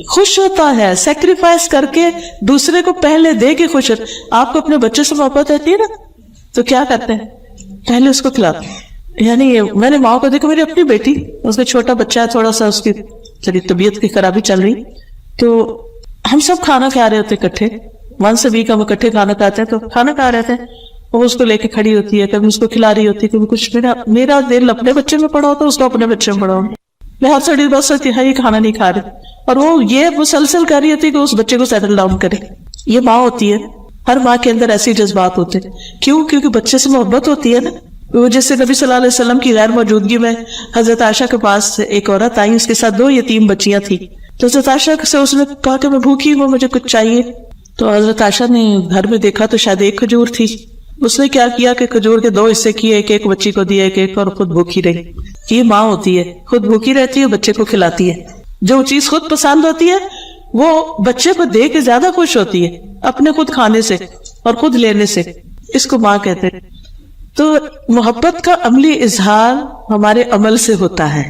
خوش ہوتا ہے، سیکریفائس کر کے دوسرے کو پہلے دے کے خوش ہوتا. آپ کو اپنے بچے سے محبت رہتی ہے نا تو کیا کرتے ہیں؟ پہلے اس کو کھلاتے ہیں. یعنی میں نے ماں کو دیکھا، میری اپنی بیٹی، اس کا چھوٹا بچہ ہے، تھوڑا سا اس کی چلی طبیعت کی خرابی چل رہی، تو ہم سب کھانا کھا رہے ہوتے اکٹھے، 1 ویک ہم اکٹھے کھانا کھاتے ہیں، تو کھانا کھا رہے تھے، وہ اس کو لے کے کھڑی ہوتی ہے، کبھی اس کو کھلا رہی ہوتی ہے، کبھی کچھ. میرا دل اپنے بچے میں پڑا ہوتا ہے، اس کو اپنے بچے میں پڑا ہوتا. میں ہر سڑی بس یہ کھانا نہیں کھا رہی, اور وہ یہ مسلسل کر رہی ہوتی کہ اس بچے کو سیٹل ڈاؤن کرے. یہ ماں ہوتی ہے, ہر ماں کے اندر ایسی جذبات ہوتے ہیں. کیوں؟ کیونکہ بچے سے محبت ہوتی ہے نا. وہ جیسے نبی صلی اللہ علیہ وسلم کی غیر موجودگی میں حضرت عائشہ کے پاس ایک عورت آئی, اس کے ساتھ 2 یتیم بچیاں تھیں. تو حضرت عائشہ سے اس نے کہا کہ میں بھوکی ہوں, مجھے کچھ چاہیے. تو حضرت عائشہ نے گھر میں دیکھا تو شاید ایک کھجور تھی. اس نے کیا کیا کہ کھجور کے 2 حصے کیے, ایک بچی کو دیا, ایک اور خود بھوکی رہی. یہ ماں ہوتی ہے, خود بھوکی رہتی ہے, بچے کو کھلاتی ہے. جو چیز خود پسند ہوتی ہے وہ بچے کو دے کے زیادہ خوش ہوتی ہے اپنے خود کھانے سے اور خود لینے سے. اس کو ماں کہتے ہیں. تو محبت کا عملی اظہار ہمارے عمل سے ہوتا ہے.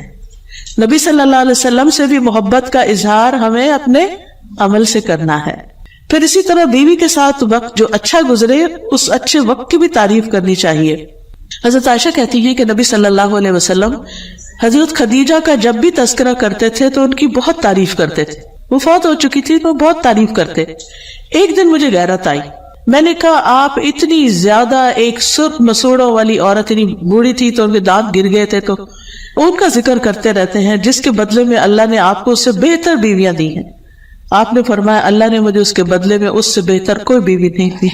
نبی صلی اللہ علیہ وسلم سے بھی محبت کا اظہار ہمیں اپنے عمل سے کرنا ہے. پھر اسی طرح بیوی کے ساتھ وقت جو اچھا گزرے اس اچھے وقت کی بھی تعریف کرنی چاہیے. حضرت عائشہ کہتی ہے کہ نبی صلی اللہ علیہ وسلم حضرت خدیجہ کا جب بھی تذکرہ کرتے تھے تو ان کی بہت تعریف کرتے تھے. وہ فوت ہو چکی تھی تو بہت تعریف کرتے. ایک دن مجھے غیرت آئی, میں نے کہا آپ اتنی زیادہ ایک سرخ مسوڑوں والی عورت, اتنی بوڑھی تھی تو ان کے دانت گر گئے تھے, تو ان کا ذکر کرتے رہتے ہیں جس کے بدلے میں اللہ نے آپ کو اس سے بہتر بیویاں دی ہیں. آپ نے فرمایا اللہ نے مجھے اس کے بدلے میں اس سے بہتر کوئی بیوی نہیں دی.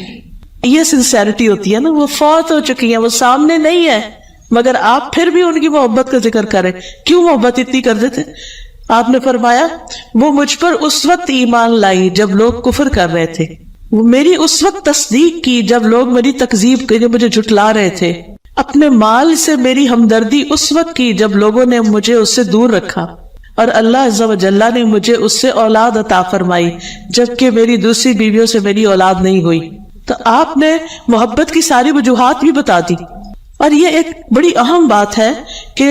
یہ سنسیریٹی ہوتی ہے نا. وہ فوت ہو چکی ہیں, وہ سامنے نہیں ہے, مگر آپ پھر بھی ان کی محبت کا ذکر کریں. کیوں محبت اتنی کرتے تھے؟ آپ نے فرمایا وہ مجھ پر اس وقت ایمان لائی جب لوگ کفر کر رہے تھے, وہ میری اس وقت تصدیق کی جب لوگ میری تکذیب کے مجھے جھٹلا رہے تھے, اپنے مال سے میری ہمدردی اس وقت کی جب لوگوں نے مجھے اس سے دور رکھا, اور اللہ عز و جل نے مجھے اس سے اولاد عطا فرمائی جبکہ میری دوسری بیویوں سے میری اولاد نہیں ہوئی. تو آپ نے محبت کی ساری وجوہات بھی بتا دی. اور یہ ایک بڑی اہم بات ہے کہ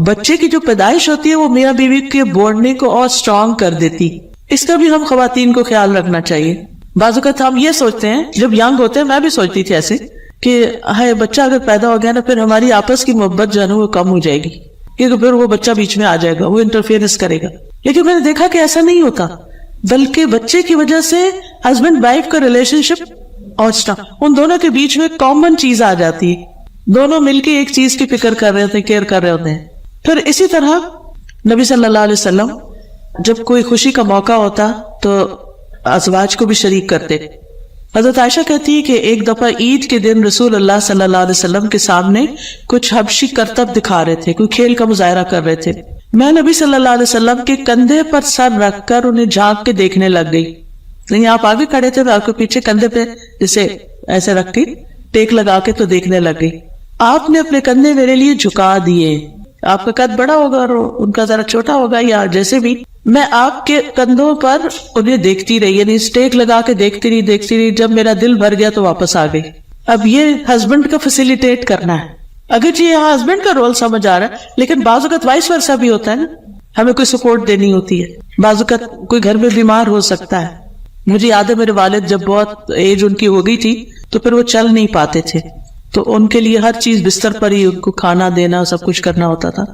بچے کی جو پیدائش ہوتی ہے وہ میاں بیوی کے بونڈنگ کو اور اسٹرانگ کر دیتی. اس کا بھی ہم خواتین کو خیال رکھنا چاہیے. بعض اوقات ہم یہ سوچتے ہیں, جب ینگ ہوتے ہیں, میں بھی سوچتی تھی ایسے کہ ہے بچہ اگر پیدا ہو گیا نا پھر ہماری آپس کی محبت جو ہے نا وہ کم ہو جائے گی, کیونکہ پھر وہ بچہ بیچ میں آ جائے گا, وہ انٹرفیئرنس کرے گا. لیکن میں نے دیکھا کہ ایسا نہیں ہوتا, بلکہ بچے کی وجہ سے ہسبینڈ وائف کا ریلیشن شپ اور ان دونوں کے بیچ میں کامن چیز آ جاتی ہے. دونوں مل کے ایک چیز کی فکر کر رہے ہوتے ہیں, کیئر کر رہے ہوتے ہیں. پھر اسی طرح نبی صلی اللہ علیہ وسلم جب کوئی خوشی کا موقع ہوتا تو ازواج کو بھی شریک کرتے. حضرت عائشہ کہتی ہے کہ ایک دفعہ عید کے دن رسول اللہ صلی اللہ علیہ وسلم کے سامنے کچھ حبشی کرتب دکھا رہے تھے, کوئی کھیل کا مظاہرہ کر رہے تھے. میں نبی صلی اللہ علیہ وسلم کے کندھے پر سر رکھ کر انہیں جھانک کے دیکھنے لگ گئی. نہیں آپ آگے کھڑے تھے, آپ کے پیچھے کندھے پہ جسے ایسے رکھ کے ٹیک لگا کے تو دیکھنے لگ گئی. آپ نے اپنے کندھے میرے لیے جھکا دیے. آپ کا قد بڑا ہوگا اور ان کا ذرا چھوٹا ہوگا یا جیسے بھی, میں آپ کے کندھوں پر انہیں دیکھتی رہی, یعنی اسٹیک لگا کے دیکھتی رہی. جب میرا دل بھر گیا تو واپس آ گئی. اب یہ ہسبینڈ کا فیسیلیٹیٹ کرنا ہے. اگر یہاں ہسبینڈ کا رول سمجھ آ رہا ہے, لیکن بعض اوقات وائس ورسا بھی ہوتا ہے نا, ہمیں کوئی سپورٹ دینی ہوتی ہے. بعض اوقات کوئی گھر میں بیمار ہو سکتا ہے. مجھے یاد ہے میرے والد جب بہت ایج ان کی ہو گئی تھی تو پھر وہ چل نہیں پاتے تھے, تو ان کے لیے ہر چیز بستر پر ہی ان کو کھانا دینا سب کچھ کرنا ہوتا تھا.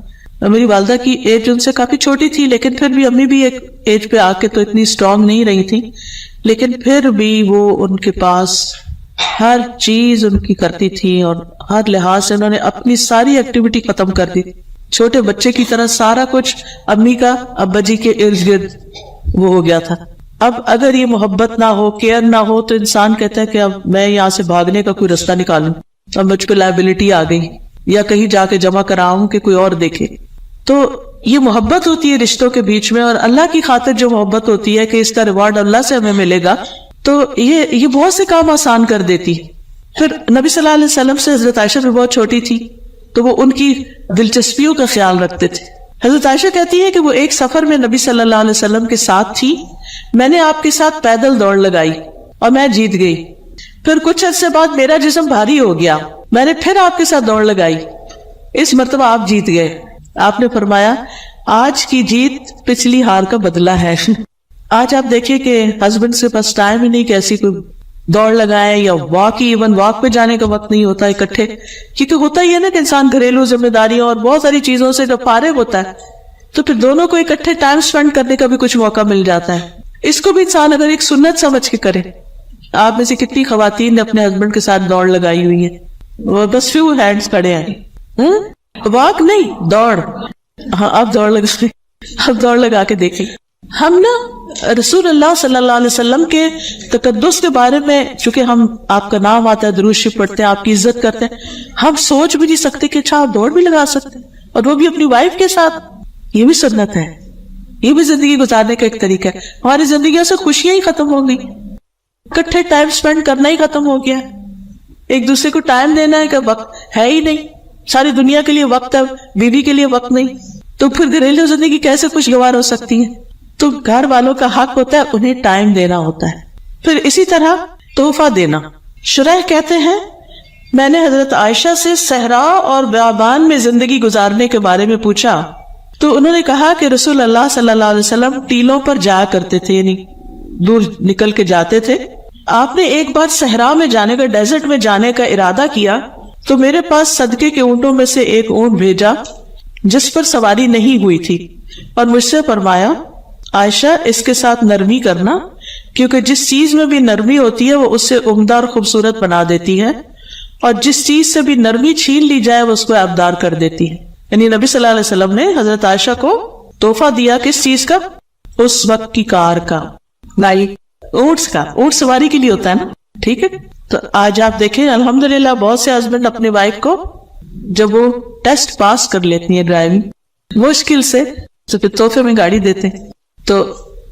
میری والدہ کی ایج ان سے کافی چھوٹی تھی, لیکن پھر بھی امی بھی ایک ایج پہ آ کے تو اتنی اسٹرانگ نہیں رہی تھی, لیکن پھر بھی وہ ان کے پاس ہر چیز ان کی کرتی تھی اور ہر لحاظ سے انہوں نے اپنی ساری ایکٹیویٹی ختم کر دی. چھوٹے بچے کی طرح سارا کچھ امی کا ابا جی کے ارد گرد وہ ہو گیا تھا. اب اگر یہ محبت نہ ہو, کیئر نہ ہو, تو انسان کہتا ہے کہ اب میں یہاں سے بھاگنے کا کوئی رستہ نکالوں, اب مجھ پہ لائبلٹی آ گئی, یا کہیں جا کے جمع کراؤں کہ کوئی اور دیکھے. تو یہ محبت ہوتی ہے رشتوں کے بیچ میں, اور اللہ کی خاطر جو محبت ہوتی ہے کہ اس کا ریوارڈ اللہ سے ہمیں ملے گا, تو یہ بہت سے کام آسان کر دیتی. پھر نبی صلی اللہ علیہ وسلم سے حضرت عائشہ بھی بہت چھوٹی تھی تو وہ ان کی دلچسپیوں کا خیال رکھتے تھے. حضرت عائشہ کہتی ہے کہ وہ ایک سفر میں نبی صلی اللہ علیہ وسلم کے ساتھ تھی. میں نے آپ کے ساتھ پیدل دوڑ لگائی اور میں جیت گئی. پھر کچھ عرصے بعد میرا جسم بھاری ہو گیا, میں نے پھر آپ کے ساتھ دوڑ لگائی, اس مرتبہ آپ جیت گئے. آپ نے فرمایا آج کی جیت پچھلی ہار کا بدلہ ہے. آج آپ دیکھیے کہ ہسبینڈ سے بس ٹائم ہی نہیں کہ ایسی کوئی دوڑ لگائے یا واک, ایون واک پہ جانے کا وقت نہیں ہوتا اکٹھے, کیونکہ ہوتا ہی ہے نا کہ انسان گھریلو ذمہ داریوں اور بہت ساری چیزوں سے جب فارغ ہوتا ہے تو پھر دونوں کو اکٹھے ٹائم سپینڈ کرنے کا بھی کچھ موقع مل جاتا ہے. اس کو بھی انسان اگر ایک سنت سمجھ کے کرے. آپ میں سے کتنی خواتین نے اپنے ہسبینڈ کے ساتھ دوڑ لگائی ہوئی ہے؟ وہ بس فیو ہینڈز کھڑے ہیں. واک نہیں, دوڑ. ہاں آپ دوڑ لگا کے دیکھیں. ہم نا رسول اللہ صلی اللہ علیہ وسلم کے تقدس کے بارے میں، چونکہ ہم آپ کا نام آتا ہے، درود شریف پڑھتے ہیں، آپ کی عزت کرتے ہیں، ہم سوچ بھی نہیں سکتے کہ اچھا آپ دوڑ بھی لگا سکتے ہیں، اور وہ بھی اپنی وائف کے ساتھ. یہ بھی سنت ہے، یہ بھی زندگی گزارنے کا ایک طریقہ ہے. ہماری زندگیوں سے خوشیاں ہی ختم ہو گئی، اکٹھے ٹائم سپینڈ کرنا ہی ختم ہو گیا. ایک دوسرے کو ٹائم دینا ہے کہ وقت ہے ہی نہیں. ساری دنیا کے لیے وقت ہے، بیوی کے لیے وقت نہیں، تو پھر گھریلو زندگی کیسے خوشگوار ہو سکتی ہے؟ تو گھر والوں کا حق ہوتا ہے انہیں ٹائم دینا ہوتا ہے. پھر اسی طرح تحفہ دینا. شریح کہتے ہیں میں نے حضرت عائشہ سے صحرا اور بیابان میں زندگی گزارنے کے بارے میں پوچھا تو انہوں نے کہا کہ رسول اللہ صلی اللہ علیہ وسلم ٹیلوں پر جایا کرتے تھے، یعنی دور نکل کے جاتے تھے. آپ نے ایک بار صحرا میں جانے کا، ڈیزرٹ میں جانے کا ارادہ کیا تو میرے پاس صدقے کے اونٹوں میں سے ایک اونٹ بھیجا جس پر سواری نہیں ہوئی تھی، اور مجھ سے فرمایا عائشہ اس کے ساتھ نرمی کرنا، کیونکہ جس چیز میں بھی نرمی ہوتی ہے وہ اس سے عمدہ اور خوبصورت بنا دیتی ہے، اور جس چیز سے بھی نرمی چھین لی جائے وہ اس کو ابدار کر دیتی ہے. یعنی نبی صلی اللہ علیہ وسلم نے حضرت عائشہ کو تحفہ دیا کس چیز کا؟ اس وقت کی کار کا، اونٹس کا. اونٹ سواری کے لیے ہوتا ہے نا، ٹھیک ہے. تو آج آپ دیکھیں الحمدللہ بہت سے ہسبینڈ اپنی وائف کو جب وہ ٹیسٹ پاس کر لیتی ہیں ڈرائیونگ مشکل سے تو پھر تحفے میں گاڑی دیتے ہیں. تو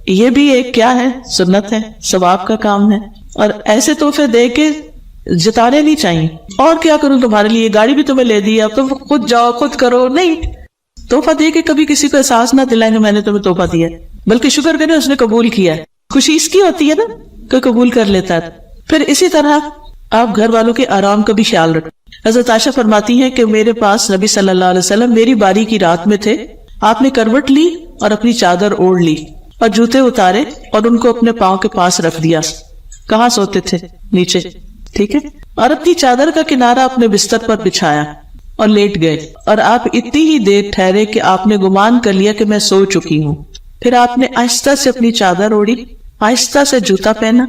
یہ بھی ایک کیا ہے؟ سنت ہے، ثواب کا کام ہے. اور ایسے تحفے دے کے جتانے نہیں چاہیے. اور کیا کروں تمہارے لیے، گاڑی بھی تمہیں لے دی، اب تم خود جاؤ خود کرو. نہیں، تحفہ دے کے کبھی کسی کو احساس نہ دلائیں کہ میں نے تمہیں تحفہ دیا، بلکہ شکر کریں اس نے قبول کیا ہے. خوشی اس کی ہوتی ہے نا کہ قبول کر لیتا ہے. پھر اسی طرح آپ گھر والوں کے آرام کا بھی خیال رکھیں. حضرت عائشہ فرماتی ہیں کہ میرے پاس نبی صلی اللہ علیہ وسلم میری باری کی رات میں تھے. آپ نے کروٹ لی اور اپنی چادر اوڑھ لی اور جوتے اتارے اور ان کو اپنے پاؤں کے پاس رکھ دیا. کہاں سوتے تھے؟ نیچے، ٹھیک ہے. اور اپنی چادر کا کنارہ اپنے بستر پر بچھایا اور لیٹ گئے، اور آپ اتنی ہی دیر ٹھہرے کہ آپ نے گمان کر لیا کہ میں سو چکی ہوں. پھر آپ نے آہستہ سے اپنی چادر اوڑھی، آہستہ سے جوتا پہنا،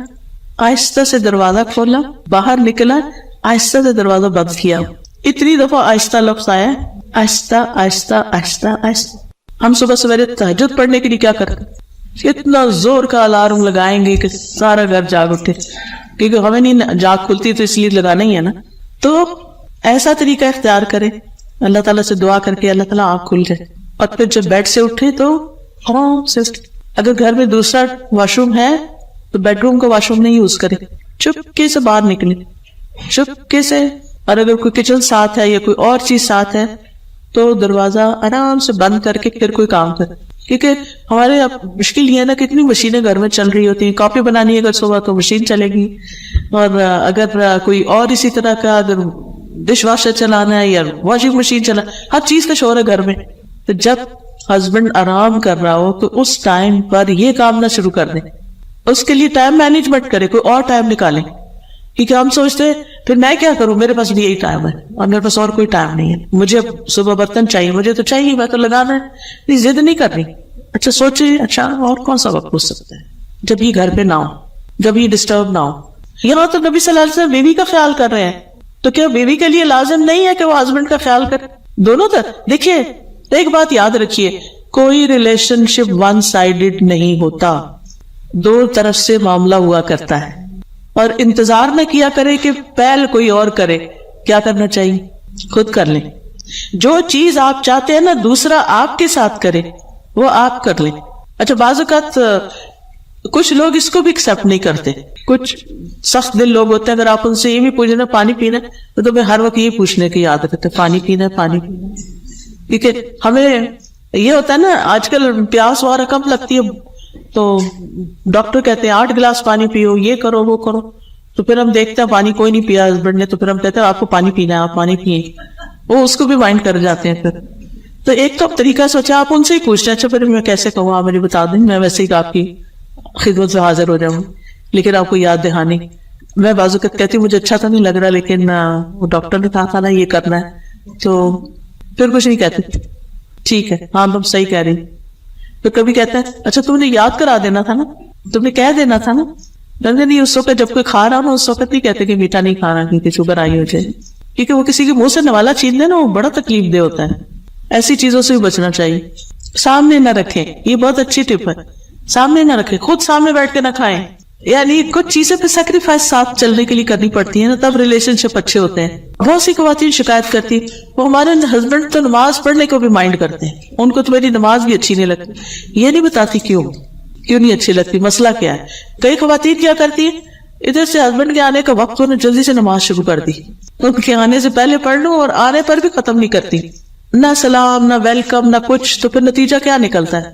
آہستہ سے دروازہ کھولا، باہر نکلا، آہستہ سے دروازہ بند کیا. اتنی دفعہ آہستہ لفظ آیا، آہستہ آہستہ آہستہ آہستہ. ہم صبح سویرے تہجد پڑھنے کے لیے کیا کرتے؟ اتنا زور کا الارم لگائیں گے کہ سارا گھر جاگ اٹھے، کیونکہ ہمیں نہیں جاگ کھلتی تو اس لیے لگانا ہی ہے نا. تو ایسا طریقہ اختیار کرے، اللہ تعالیٰ سے دعا کر کے اللہ تعالیٰ آنکھ کھل جائے. اور پھر جب بیڈ سے اٹھے تو آرام سے، اگر گھر میں دوسرا واش روم ہے تو بیڈ روم کا واش روم نہیں یوز کرے، چپکے سے باہر نکلے، چپکے سے. اور اگر کوئی کچن ساتھ ہے یا کوئی اور چیز ساتھ ہے تو دروازہ آرام سے بند کر کے پھر کوئی کام کرے. کیونکہ ہمارے مشکل یہ ہے نا، کتنی مشینیں گھر میں چل رہی ہوتی ہیں. کافی بنانی ہے اگر صبح تو مشین چلے گی، اور اگر کوئی اور اسی طرح کا اگر ڈش واشر چلانا ہے یا واشنگ مشین چلانا، ہر چیز کا شور ہے گھر میں. تو جب ہسبینڈ آرام کر رہا ہو تو اس ٹائم پر یہ کام نہ شروع کر دیں، اس کے لیے ٹائم مینجمنٹ کرے، کوئی اور ٹائم نکالیں. کیونکہ ہم سوچتے ہیں پھر میں کیا کروں، میرے پاس بھی یہی ٹائم ہے اور میرے پاس اور کوئی ٹائم نہیں ہے، مجھے صبح برتن چاہیے، مجھے تو چاہیے، میں تو لگانا ہے. ضد نہیں کرنی. اچھا سوچے اچھا اور کون سا وقت ہو سکتا ہے جب یہ گھر پہ نہ ہو، جب یہ ڈسٹرب نہ ہو. یہاں تو نبی صلی اللہ علیہ وسلم بیوی کا خیال کر رہے ہیں، تو کیا بیوی کے لیے لازم نہیں ہے کہ وہ ہسبینڈ کا خیال کرے؟ دونوں طرف. دیکھیے ایک بات یاد رکھیے، کوئی ریلیشن شپ ون سائیڈڈ نہیں ہوتا، دو طرف سے معاملہ ہوا کرتا ہے. اور انتظار نہ کیا کرے کہ پہل کوئی اور کرے. کیا کرنا چاہیے؟ خود کر لیں. جو چیز آپ چاہتے ہیں نا دوسرا آپ کے ساتھ کرے وہ آپ کر لیں. اچھا بعض اوقات کچھ لوگ اس کو بھی ایکسپٹ نہیں کرتے، کچھ سخت دل لوگ ہوتے ہیں. اگر آپ ان سے یہ بھی پوچھنا پانی پینا تو تمہیں ہر وقت یہ پوچھنے کی عادت ہے پانی پینا ہے پانی پینا. کیونکہ ہمیں یہ ہوتا ہے نا آج کل پیاس وغیرہ کم لگتی ہے تو ڈاکٹر کہتے ہیں 8 گلاس پانی پیو، یہ کرو وہ کرو. تو پھر ہم دیکھتے ہیں پانی کوئی نہیں پیا ہسبینڈ نے، تو پھر ہم کہتے ہیں آپ کو پانی پینا ہے آپ پانی پیئیں. وہ اس کو بھی مائنڈ کر جاتے ہیں. پھر تو ایک تو طریقہ سوچا آپ ان سے ہی پوچھتے ہیں. اچھا پھر میں کیسے کہوں، آپ مجھے بتا دیں، میں ویسے ہی آپ کی خدمت سے حاضر ہو جاؤں. لیکن آپ کو یاد دہانی میں بعض اوقات کہتی ہوں مجھے اچھا تو نہیں لگ رہا لیکن وہ ڈاکٹر نے کہا تھا نا یہ کرنا ہے، تو پھر کچھ نہیں کہتے، ٹھیک ہے ہاں تم صحیح کہہ رہی. تو کبھی کہتا ہے اچھا تم نے یاد کرا دینا تھا نا، تم نے کہہ دینا تھا نا. نہیں اس وقت جب کوئی کھا رہا ہو اس وقت نہیں کہتے کہ میٹھا نہیں کھانا کیونکہ شوگر آئی ہو جائے. کیونکہ وہ کسی کے منہ سے نوالا چھین دے نا وہ بڑا تکلیف دہ ہوتا ہے. ایسی چیزوں سے بھی بچنا چاہیے. سامنے نہ رکھیں, یہ بہت اچھی ٹپ ہے, سامنے نہ رکھیں, خود سامنے بیٹھ کے نہ کھائیں. یعنی کچھ چیزیں پہ سیکریفائس ساتھ چلنے کے لیے کرنی پڑتی ہے نا, تب ریلیشن شپ اچھے ہوتے ہیں. بہت سی خواتین شکایت کرتی, وہ ہمارے ہسبینڈ تو نماز پڑھنے کو بھی مائنڈ کرتے ہیں, ان کو تو میری نماز بھی اچھی نہیں لگتی. یہ نہیں بتاتی کیوں نہیں اچھی لگتی, مسئلہ کیا ہے. کئی خواتین کیا کرتی ہیں, ادھر سے ہسبینڈ کے آنے کا وقت ہونے جلدی سے نماز شروع کر دی, ان کے آنے سے پہلے پڑھ لوں اور آنے پر بھی ختم نہیں کرتی, نہ سلام نہ ویلکم نہ کچھ. تو پھر نتیجہ کیا نکلتا ہے,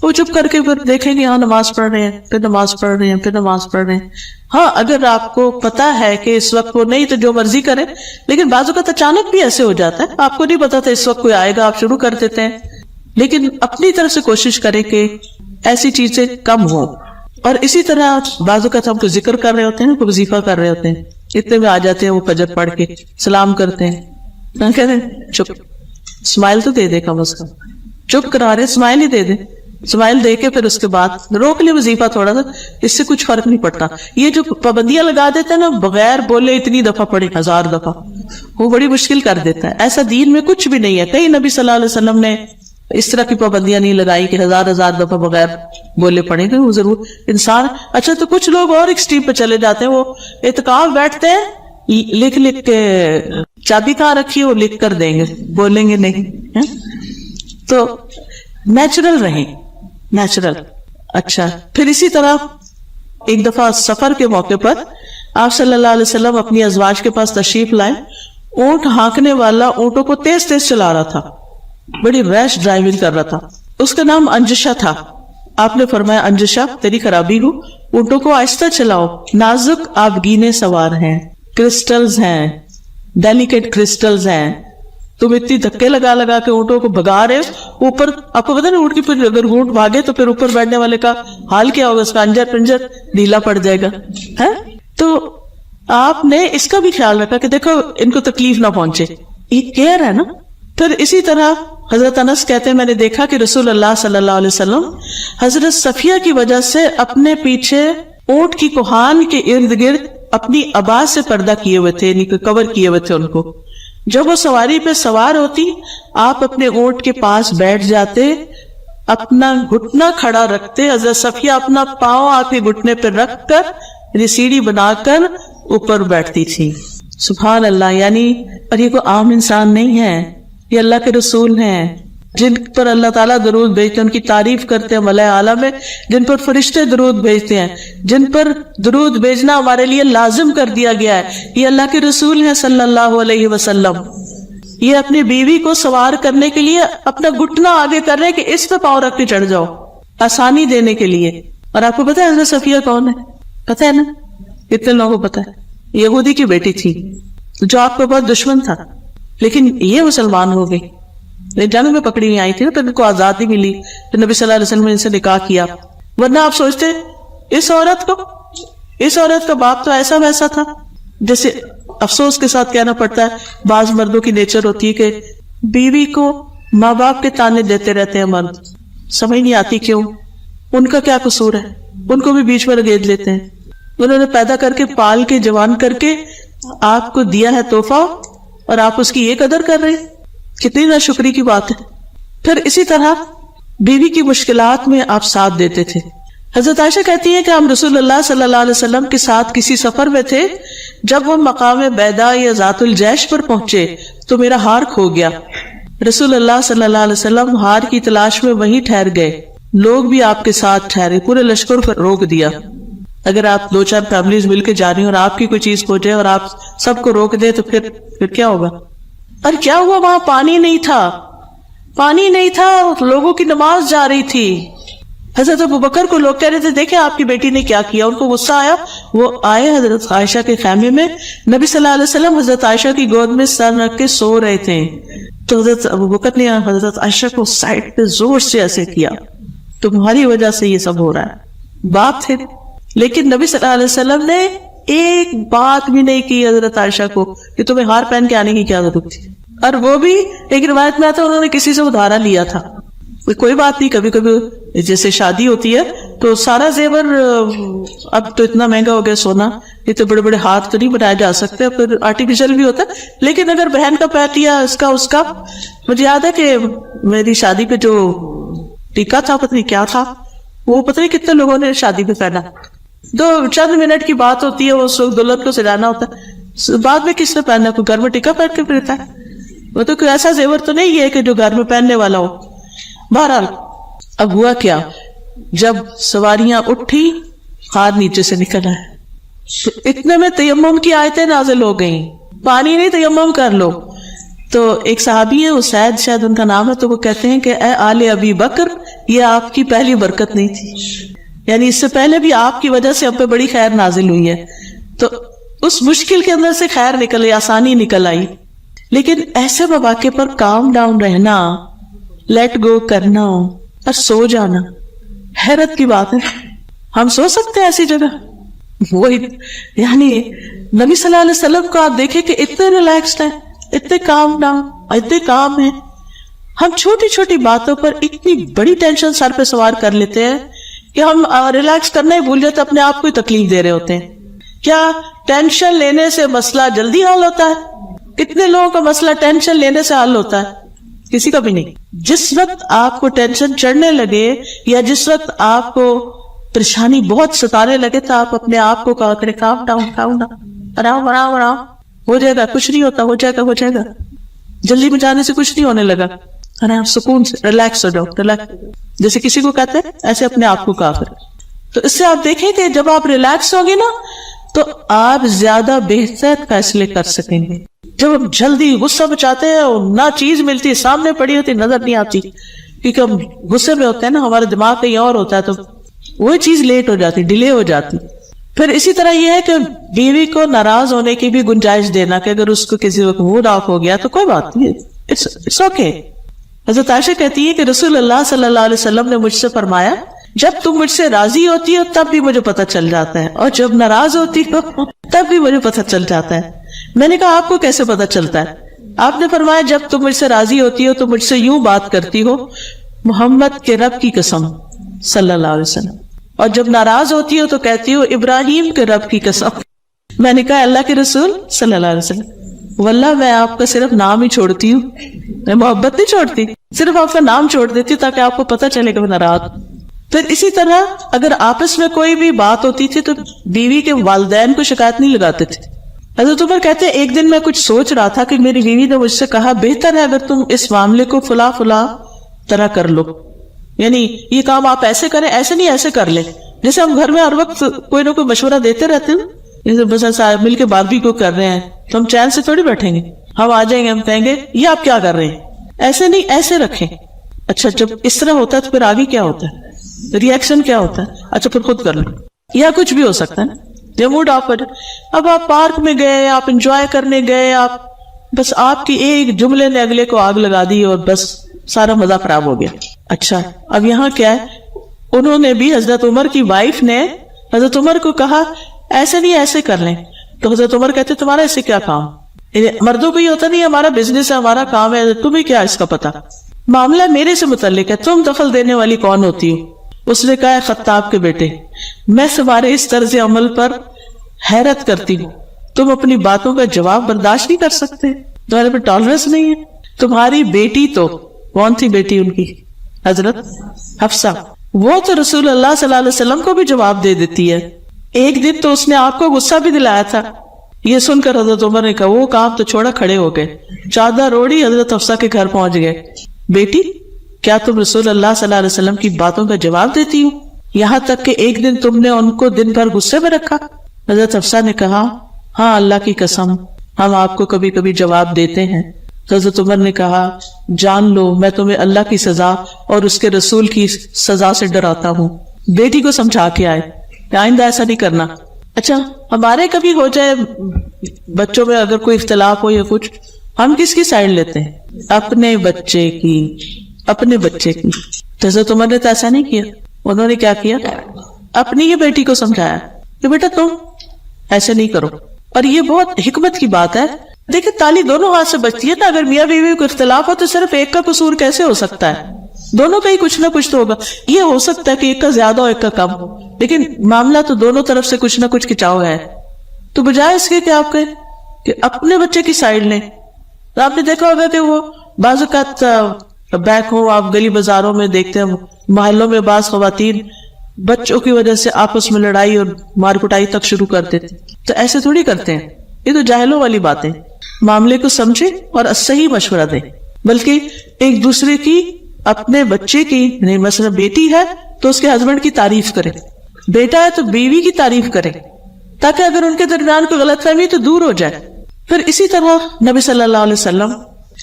وہ چپ کر کے پھر دیکھیں گے ہاں نماز پڑھ رہے ہیں, پھر نماز پڑھ رہے ہیں, پھر نماز پڑھ رہے ہیں. ہاں اگر آپ کو پتا ہے کہ اس وقت وہ نہیں تو جو مرضی کریں, لیکن بعض اوقات اچانک بھی ایسے ہو جاتا ہے, آپ کو نہیں پتا تھا اس وقت کوئی آئے گا, آپ شروع کر دیتے ہیں. لیکن اپنی طرف سے کوشش کریں کہ ایسی چیزیں کم ہوں. اور اسی طرح بعض اوقات ہم کو ذکر کر رہے ہوتے ہیں, کوئی وظیفہ کر رہے ہوتے ہیں, اتنے میں آ جاتے ہیں وہ فجر پڑھ کے سلام کرتے ہیں, کیا کہتے ہیں چپ, اسمائل تو دے دے کم از کم, چپ کرا رہے اسمائل ہی دے دے, اسمائل دے کے پھر اس کے بعد روک لے وظیفہ تھوڑا سا, اس سے کچھ فرق نہیں پڑتا. یہ جو پابندیاں لگا دیتے ہیں نا, بغیر بولے اتنی دفعہ پڑھی 1000 دفعہ, وہ بڑی مشکل کر دیتا ہے. ایسا دین میں کچھ بھی نہیں ہے, کہیں نبی صلی اللہ علیہ وسلم نے اس طرح کی پابندیاں نہیں لگائی کہ 1000 دفعہ بغیر بولے پڑھیں گے. وہ ضرور انسان, اچھا تو کچھ لوگ اور ایکسٹریم پہ چلے جاتے ہیں, وہ اعتکاف بیٹھتے ہیں, لکھ لکھ کے چابی کہاں رکھی ہے وہ لکھ کر دیں گے, بولیں گے نہیں. تو نیچرل رہیں, نیچرل. اچھا پھر اسی طرح ایک دفعہ سفر کے موقع پر آپ صلی اللہ علیہ وسلم اپنی ازواج کے پاس تشریف لائے. اونٹ ہانکنے والا اونٹوں کو تیز تیز چلا رہا تھا, بڑی ریش ڈرائیونگ کر رہا تھا. اس کا نام انجشا تھا. آپ نے فرمایا انجشا تیری خرابی ہو, اونٹوں کو آہستہ چلاؤ, نازک آبگینے سوار ہیں, کرسٹلز ہیں, ڈیلیکیٹ کرسٹلز ہیں, تم اتنی دھکے لگا لگا کے اونٹوں کو بھگا رہے ہو. اوپر آپ کو پتا نا اونٹ کی پھر اگر اونٹ بھاگے تو پھر اوپر بیٹھنے والے کا حال کیا ہوگا, اس کا انجر پنجر ڈھیلا پڑ جائے گا ہے. تو آپ نے اس کا بھی خیال رکھا کہ دیکھو ان کو تکلیف نہ پہنچے, یہ کیئر ہے نا. پھر اسی طرح حضرت انس کہتے ہیں میں نے دیکھا کہ رسول اللہ صلی اللہ علیہ وسلم حضرت صفیہ کی وجہ سے اپنے پیچھے اونٹ کی کوہان کے ارد گرد اپنی عبا سے پردہ کیے ہوئے تھے, یعنی کور کیے ہوئے تھے ان کو. جب وہ سواری پہ سوار ہوتی آپ اپنے اونٹ کے پاس بیٹھ جاتے, اپنا گھٹنا کھڑا رکھتے, حضرت صفیہ اپنا پاؤں آپ کے گھٹنے پہ رکھ کر یعنی سیڑھی بنا کر اوپر بیٹھتی تھی. سبحان اللہ. یعنی اور یہ کوئی عام انسان نہیں ہے, یہ اللہ کے رسول ہیں جن پر اللہ تعالیٰ درود بھیجتے ہیں, ان کی تعریف کرتے ہیں ملائے اعلیٰ میں, جن پر فرشتے درود بھیجتے ہیں, جن پر درود بھیجنا ہمارے لیے لازم کر دیا گیا ہے. یہ اللہ کے رسول ہیں صلی اللہ علیہ وسلم. یہ اپنی بیوی کو سوار کرنے کے لیے اپنا گھٹنا آگے کر رہے کہ اس پہ پاؤں رکھ کے چڑھ جاؤ, آسانی دینے کے لیے. اور آپ کو پتا ہے حضرت صفیہ کون ہے؟ پتا ہے نا, کتنے لوگوں کو پتا ہے؟ یہودی کی بیٹی تھی جو آپ کا بہت دشمن تھا, لیکن یہ مسلمان ہو گئی. جنگ میں پکڑی نہیں آئی تھی نا, پھر ان کو آزادی ملی, پھر نبی صلی اللہ علیہ وسلم نے ان سے نکاح کیا. ورنہ آپ سوچتے اس عورت کا باپ تو ایسا ویسا تھا. جیسے افسوس کے ساتھ کہنا پڑتا ہے, بعض مردوں کی نیچر ہوتی ہے کہ بیوی کو ماں باپ کے تانے دیتے رہتے ہیں مرد, سمجھ نہیں آتی کیوں, ان کا کیا قصور ہے, ان کو بھی بیچ میں لگیج لیتے ہیں. انہوں نے پیدا کر کے پال کے جوان کر کے آپ کو دیا ہے تحفہ اور آپ اس کی یہ قدر کر رہے ہیں, کتنی ناشکری کی بات ہے. پھر اسی طرح بیوی کی مشکلات میں آپ ساتھ دیتے تھے. حضرت عائشہ کہتی ہے کہ ہم رسول اللہ صلی اللہ علیہ وسلم کے ساتھ کسی سفر میں تھے, جب وہ مقام بیدا یا ذات الجیش پر پہنچے تو میرا ہار کھو گیا. رسول اللہ صلی اللہ علیہ وسلم ہار کی تلاش میں وہیں ٹھہر گئے, لوگ بھی آپ کے ساتھ ٹھہرے, پورے لشکر کو روک دیا. اگر آپ 2-4 فیملیز مل کے جا رہی ہیں اور آپ کی کوئی چیز کھو جائے اور آپ سب کو روک دے تو پھر کیا ہوگا. اور کیا ہوا, وہاں پانی نہیں تھا, لوگوں کی نماز جا رہی تھی. حضرت ابوبکر کو لوگ کہہ رہے تھے دیکھیں آپ کی بیٹی نے کیا کیا, ان کو غصہ آیا, وہ آئے حضرت عائشہ کے خیمے میں. نبی صلی اللہ علیہ وسلم حضرت عائشہ کی گود میں سر رکھ کے سو رہے تھے, تو حضرت ابوبکر نے حضرت عائشہ کو سائڈ پہ زور سے ایسے کیا, تمہاری وجہ سے یہ سب ہو رہا ہے. باپ تھے, لیکن نبی صلی اللہ علیہ وسلم نے ایک بات بھی نہیں کی حضرت عائشہ کو کہ تمہیں ہار پہن کے آنے کی کیا ضرورت تھی. اور وہ بھی ایک روایت میں آتا انہوں نے کسی سے ادھارا لیا تھا. کوئی بات نہیں, کبھی کبھی جیسے شادی ہوتی ہے تو سارا زیور اب تو اتنا مہنگا ہو گیا سونا, یہ تو بڑے بڑے ہاتھ تو نہیں بنائے جا سکتے, پھر آرٹیفیشل بھی ہوتا ہے. لیکن اگر بہن کا پہنیا اس کا, مجھے یاد ہے کہ میری شادی پہ جو ٹیکا تھا پتہ نہیں کیا تھا, وہ پتہ نہیں کتنے لوگوں نے شادی پہ پہنا. دو چند منٹ کی بات ہوتی ہے, اس وقت دلہن کو سجانا ہوتا ہے, بعد میں کس نے پہننا, کوئی گھر میں ٹیکا پہن کے پھرتا ہے, وہ تو کوئی ایسا زیور تو نہیں ہے کہ جو گھر میں پہننے والا ہو. بہرحال اب ہوا کیا, جب سواریاں اٹھی خار نیچے سے نکل آئے, تو اتنے میں تیمم کی آیتیں نازل ہو گئیں, پانی نہیں تیمم کر لو. تو ایک صحابی ہے اسید شاید ان کا نام ہے, تو وہ کہتے ہیں کہ اے آل ابی بکر, یہ آپ کی پہلی برکت نہیں تھی, یعنی اس سے پہلے بھی آپ کی وجہ سے ہم پہ بڑی خیر نازل ہوئی ہے. تو اس مشکل کے اندر سے خیر نکل آئی, آسانی نکل آئی. لیکن ایسے مواقع پر کام ڈاؤن رہنا, لیٹ گو کرنا اور سو جانا حیرت کی بات ہے. ہم سو سکتے ہیں ایسی جگہ؟ وہی یعنی نبی صلی اللہ علیہ وسلم کو آپ دیکھیں کہ اتنے ریلیکسڈ ہیں, اتنے کام ڈاؤن, اتنے کام ہیں. ہم چھوٹی چھوٹی باتوں پر اتنی بڑی ٹینشن سر پہ سوار کر لیتے ہیں کہ ہم ریلیکس کرنا ہی بھول جاتے, اپنے آپ کو ہی تکلیف دے رہے ہوتے ہیں. کیا ٹینشن لینے سے مسئلہ جلدی حل ہوتا ہے؟ کتنے لوگوں کا مسئلہ ٹینشن لینے سے حل ہوتا ہے؟ کسی کا بھی نہیں. جس وقت آپ کو ٹینشن چڑھنے لگے یا جس وقت آپ کو پریشانی بہت ستانے لگے, تو آپ اپنے آپ کو کہا کریں کام ڈاؤن, آرام آرام آرام, ہو جائے گا, کچھ نہیں ہوتا, ہو جائے گا. جلدی مچانے سے کچھ نہیں ہونے لگا, آرام سکون سے ریلیکس ہو جاؤ, جیسے کسی کو کہتے ہیں ایسے اپنے آپ کو کہا کریں. تو اس سے آپ دیکھیں کہ جب آپ ریلیکس ہوگے نا, تو آپ زیادہ بہتر فیصلے کر سکیں گے. جب ہم جلدی غصہ بچاتے ہیں اور نہ چیز ملتی, سامنے پڑی ہوتی, نظر نہیں آتی, کیونکہ ہم غصے میں ہوتے ہیں نا, ہمارا دماغ کہیں اور ہوتا ہے, تو وہی چیز لیٹ ہو جاتی, ڈیلے ہو جاتی. پھر اسی طرح یہ ہے کہ بیوی کو ناراض ہونے کی بھی گنجائش دینا, کہ اگر اس کو کسی وقت موڈ آف ہو گیا تو کوئی بات نہیں, اٹس اوکے. حضرت عائشہ کہتی ہے کہ رسول اللہ صلی اللہ علیہ وسلم نے مجھ سے فرمایا, جب تم مجھ سے راضی ہوتی ہو تب بھی مجھے پتہ چل جاتا ہے, اور جب ناراض ہوتی ہو تب بھی مجھے پتہ چل جاتا ہے. میں نے کہا آپ کو کیسے پتہ چلتا ہے؟ آپ نے فرمایا جب تم مجھ سے راضی ہوتی ہو تو مجھ سے یوں بات کرتی ہو, محمد کے رب کی قسم صلی اللہ علیہ وسلم, اور جب ناراض ہوتی ہو تو کہتی ہو ابراہیم کے رب کی قسم. میں نے کہا اللہ کے رسول صلی اللہ علیہ وسلم, واللہ میں آپ کا صرف نام ہی چھوڑتی ہوں, میں محبت نہیں چھوڑتی, صرف آپ کا نام چھوڑ دیتی ہوں تاکہ آپ کو پتہ چلے کہ میں ناراض. پھر اسی طرح اگر آپس میں کوئی بھی بات ہوتی تھی تو بیوی کے والدین کو شکایت نہیں لگاتے تھے. حضرت عمر کہتے ہیں ایک دن میں کچھ سوچ رہا تھا کہ میری بیوی نے مجھ سے کہا بہتر ہے اگر تم اس معاملے کو فلاں طرح کر لو, یعنی یہ کام آپ ایسے کریں, ایسے نہیں ایسے کر لیں. جیسے ہم گھر میں ہر وقت کوئی نہ کوئی مشورہ دیتے رہتے ہیں, جیسے بس ایسا مل کے باربیکیو کر رہے ہیں تو ہم چین سے تھوڑی بیٹھیں گے, ہم آ جائیں گے, ہم کہیں گے یہ آپ کیا کر رہے ہیں, ایسے نہیں ایسے رکھیں. اچھا جب اس طرح ہوتا ہے تو پھر آگے کیا ہوتا ہے, ری ایکشن کیا ہوتا ہے؟ اچھا پھر خود کر لو, یا کچھ بھی ہو سکتا ہے نا, جو موڈ آف پر. اب آپ پارک میں گئے, آپ انجوائے کرنے گئے, آپ بس آپ کی ایک جملے نے اگلے کو آگ لگا دی اور بس سارا مزہ خراب ہو گیا. اچھا اب یہاں کیا ہے, انہوں نے بھی حضرت عمر کی وائف نے حضرت عمر کو کہا ایسے نہیں ایسے کر لیں, تو حضرت عمر کہتے تمہارا اسے کیا کام, مردوں کو یہ ہوتا نہیں ہمارا بزنس ہے, ہمارا کام ہے, تمہیں کیا اس کا پتا, معاملہ میرے سے متعلق ہے, تم دخل دینے والی کون ہوتی ہو. اس نے کہا خطاب کے بیٹے, میں تمہارے اس طرز عمل پر حیرت کرتی ہوں, تم اپنی باتوں کا جواب برداشت نہیں کر سکتے, تمہارے پہ ٹالرنس نہیں ہے. تمہاری بیٹی تو کون تھی بیٹی ان کی, حضرت حفصہ, وہ تو رسول اللہ صلی اللہ علیہ وسلم کو بھی جواب دے دیتی ہے. ایک دن تو اس نے آپ کو غصہ بھی دلایا تھا. یہ سن کر حضرت عمر نے کہا وہ کام تو چھوڑا, کھڑے ہو گئے, چادر اوڑھی حضرت حفصہ کے گھر پہنچ گئے. بیٹی کیا تم رسول اللہ صلی اللہ علیہ وسلم کی باتوں کا جواب دیتی ہو, یہاں تک کہ ایک دن تم نے ان کو دن بھر غصے میں رکھا. حضرت حفصہ نے کہا ہاں اللہ کی قسم ہم آپ کو کبھی کبھی جواب دیتے ہیں. حضرت عمر نے کہا جان لو میں تمہیں اللہ کی سزا اور اس کے رسول کی سزا سے ڈراتا ہوں. بیٹی کو سمجھا کے آئے کہ آئندہ ایسا نہیں کرنا. اچھا ہمارے کبھی ہو جائے بچوں میں اگر کوئی اختلاف ہو یا کچھ, ہم کس کی سائڈ لیتے ہیں, اپنے بچے کی, اپنے بچے کی. حضرت عمر نے تو ایسا نہیں کیا, انہوں نے کیا کیا, اپنی ہی بیٹی کو سمجھایا کہ بیٹا تم ایسے نہیں کرو. اور یہ بہت حکمت کی بات ہے. دیکھیں تالی دونوں ہاتھ سے بجتی ہے نا, اگر میاں بیوی کو اختلاف ہو تو صرف ایک کا قصور کیسے ہو سکتا ہے, دونوں کا ہی کچھ نہ کچھ تو ہوگا. یہ ہو سکتا ہے کہ ایک کا زیادہ اور ایک کا کم ہو, لیکن معاملہ تو دونوں طرف سے کچھ نہ کچھ کھچاؤ ہے. تو بجائے اس کے کہ آپ کہیں کہ اپنے بچے کی سائڈ لیں. تو آپ نے دیکھا ہوگا کہ وہ بعض اوقات بیک ہو, آپ گلی بازاروں میں دیکھتے ہیں, محلوں میں بعض خواتین بچوں کی وجہ سے آپس میں لڑائی اور مار پٹائی تک شروع کر دیتے. تو ایسے تھوڑی کرتے ہیں, یہ تو جاہلوں والی باتیں. معاملے کو سمجھیں اور صحیح مشورہ دیں, بلکہ ایک دوسرے کی, اپنے بچے کی, مثلا بیٹی ہے تو اس کے ہسبینڈ کی تعریف کرے, بیٹا ہے تو بیوی کی تعریف کرے, تاکہ اگر ان کے درمیان کوئی غلط فہمی تو دور ہو جائے. پھر اسی طرح نبی صلی اللہ علیہ وسلم